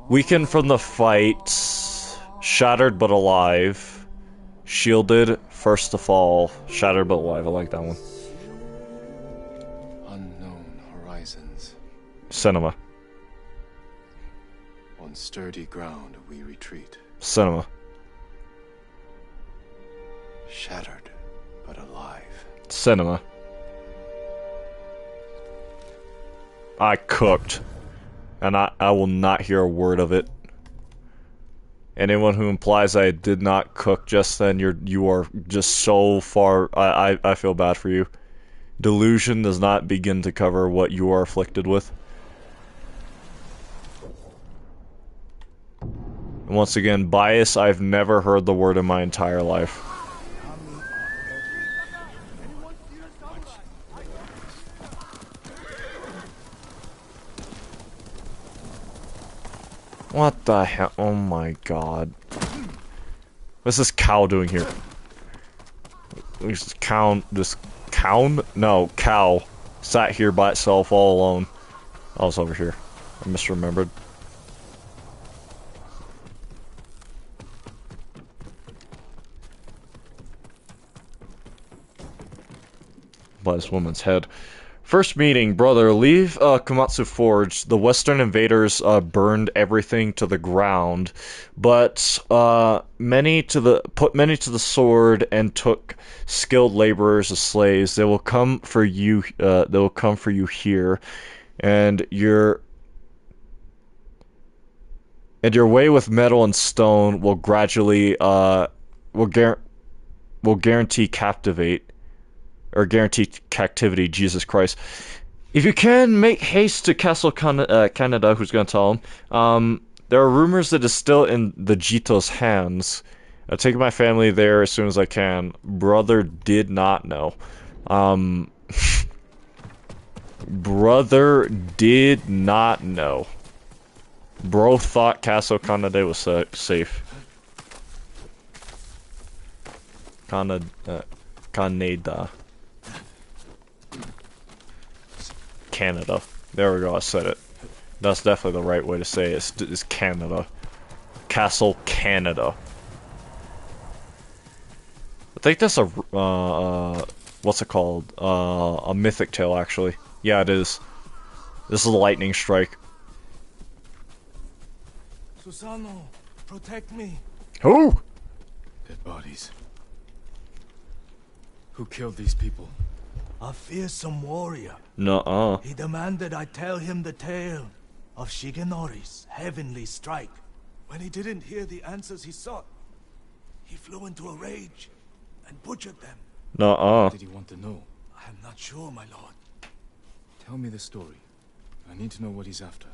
Speaker 1: Weakened from the fight. Shattered but alive. Shielded, first to fall. Shattered but alive. I like that one.
Speaker 6: Unknown horizons.
Speaker 1: Cinema.
Speaker 6: On sturdy ground we retreat.
Speaker 1: Cinema.
Speaker 6: Shattered but alive.
Speaker 1: Cinema. I cooked. And I will not hear a word of it. Anyone who implies I did not cook just then, you are just so far... I feel bad for you. Delusion does not begin to cover what you are afflicted with. And once again, bias, I've never heard the word in my entire life. What the hell? Oh my god. What's this cow doing here? This cow, No, cow. Sat here by itself all alone. I was over here. I misremembered. By this woman's head. First meeting, brother, leave Komatsu Forge. The Western invaders burned everything to the ground, but put many to the sword and took skilled laborers as slaves. They will come for you. They will come for you here, and your way with metal and stone will gradually will guarantee captivity, Jesus Christ. If you can, make haste to Castle Canada, who's gonna tell him? There are rumors that it's still in the Jito's hands. I'll take my family there as soon as I can. Brother did not know. Brother did not know. Bro thought Castle Canada was safe. Canada. Canada. There we go, I said it. That's definitely the right way to say it. It's Canada. Castle Canada. I think that's a, what's it called? A mythic tale, actually. Yeah, it is. This is a lightning strike.
Speaker 3: Susano, protect me.
Speaker 1: Who?
Speaker 3: Dead bodies. Who killed these people?
Speaker 10: A fearsome warrior.
Speaker 1: Nuh-uh.
Speaker 10: He demanded I tell him the tale of Shigenori's heavenly strike. When he didn't hear the answers he sought, he flew into a rage and butchered them.
Speaker 1: Nuh-uh.
Speaker 3: What did he want to know?
Speaker 10: I am not sure, my lord.
Speaker 3: Tell me the story. I need to know what he's after.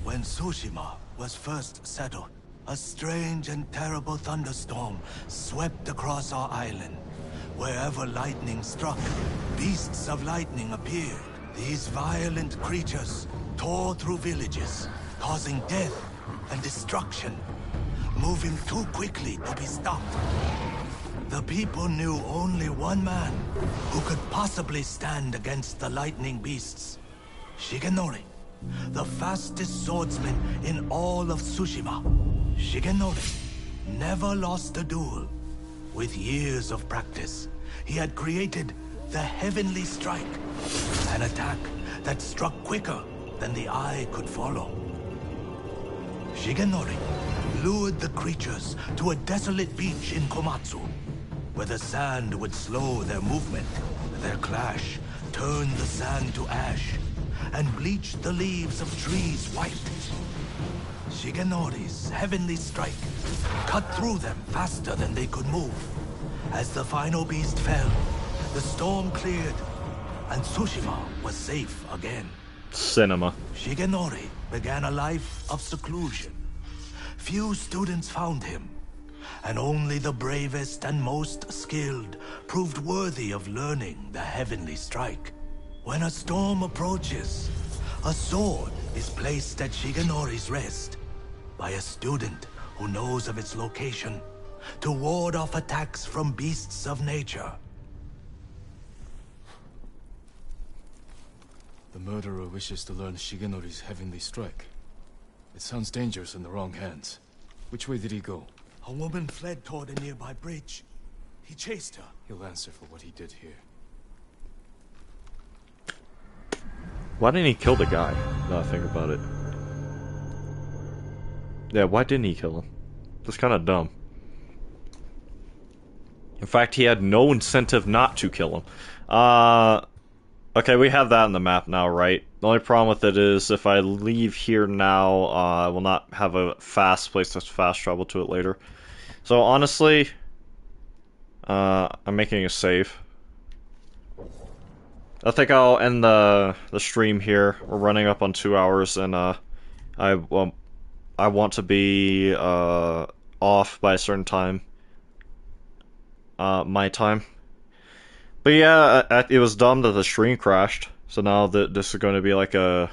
Speaker 10: When Tsushima was first settled, a strange and terrible thunderstorm swept across our island. Wherever lightning struck, beasts of lightning appeared. These violent creatures tore through villages, causing death and destruction, moving too quickly to be stopped. The people knew only one man who could possibly stand against the lightning beasts. Shigenori, the fastest swordsman in all of Tsushima. Shigenori never lost a duel. With years of practice, he had created the Heavenly Strike, an attack that struck quicker than the eye could follow. Shigenori lured the creatures to a desolate beach in Komatsu, where the sand would slow their movement. Their clash turned the sand to ash and bleached the leaves of trees white. Shigenori's heavenly strike cut through them faster than they could move. As the final beast fell, the storm cleared, and Tsushima was safe again.
Speaker 1: Cinema.
Speaker 10: Shigenori began a life of seclusion. Few students found him, and only the bravest and most skilled proved worthy of learning the heavenly strike. When a storm approaches, a sword is placed at Shigenori's rest by a student who knows of its location to ward off attacks from beasts of nature.
Speaker 3: The murderer wishes to learn Shigenori's heavenly strike. It sounds dangerous in the wrong hands. Which way did he go?
Speaker 10: A woman fled toward a nearby bridge. He chased her.
Speaker 3: He'll answer for what he did here.
Speaker 1: Why didn't he kill the guy? Now I think about it. Yeah, why didn't he kill him? That's kind of dumb. In fact, he had no incentive not to kill him. Okay, we have that on the map now, right? The only problem with it is if I leave here now, I will not have a fast place to fast travel to it later. So honestly, I'm making a save. I think I'll end the stream here. We're running up on 2 hours, and I want to be off by a certain time. My time. But yeah, it was dumb that the stream crashed. So now that this is going to be like a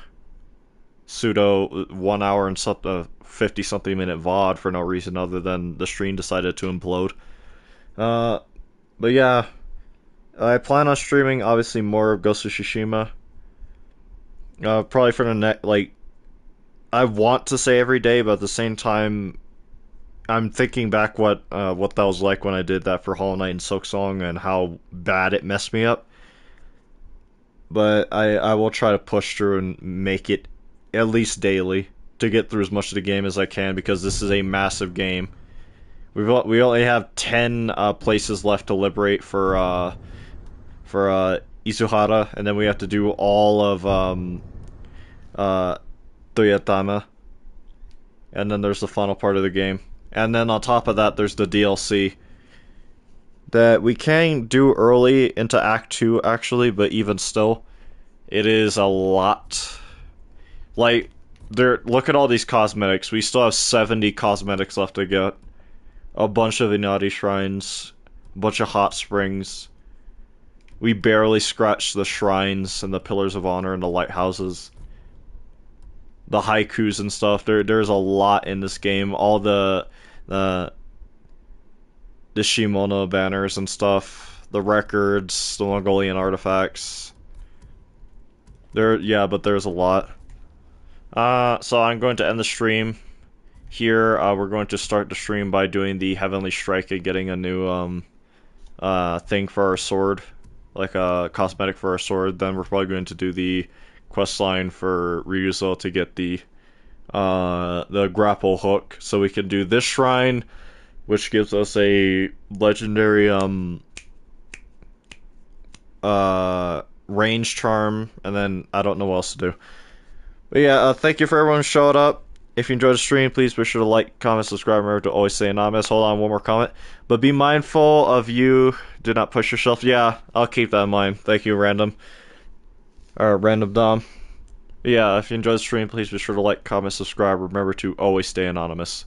Speaker 1: pseudo 1 hour and 50 something minute VOD for no reason other than the stream decided to implode. But yeah, I plan on streaming obviously more of Ghost of Tsushima. Probably for the next, like, I want to say every day, but at the same time, I'm thinking back what that was like when I did that for Hollow Knight and Silksong and how bad it messed me up. But I will try to push through and make it at least daily to get through as much of the game as I can, because this is a massive game. We only have 10 places left to liberate for Izuhara, and then we have to do all of Toyotama, and then there's the final part of the game. And then on top of that, there's the DLC that we can do early into Act 2, actually, but even still, it is a lot. Like, look at all these cosmetics. We still have 70 cosmetics left to get. A bunch of Inari shrines, a bunch of hot springs. We barely scratched the shrines and the pillars of honor and the lighthouses. The haikus and stuff. There's a lot in this game. All the Shimono banners and stuff, the records, the Mongolian artifacts. But there's a lot. So I'm going to end the stream here. We're going to start the stream by doing the Heavenly Strike and getting a new thing for our sword, like a cosmetic for our sword. Then we're probably going to do the quest line for Ryuzo to get the the grapple hook, so we can do this shrine, which gives us a legendary range charm, and then I don't know what else to do. But yeah, thank you for everyone who showed up. If you enjoyed the stream, please be sure to like, comment, subscribe. Remember to always stay anonymous. Hold on, one more comment. But be mindful of you. Do not push yourself. Yeah, I'll keep that in mind. Thank you, Random. Or Random Dom. Yeah, if you enjoyed the stream, please be sure to like, comment, subscribe. Remember to always stay anonymous.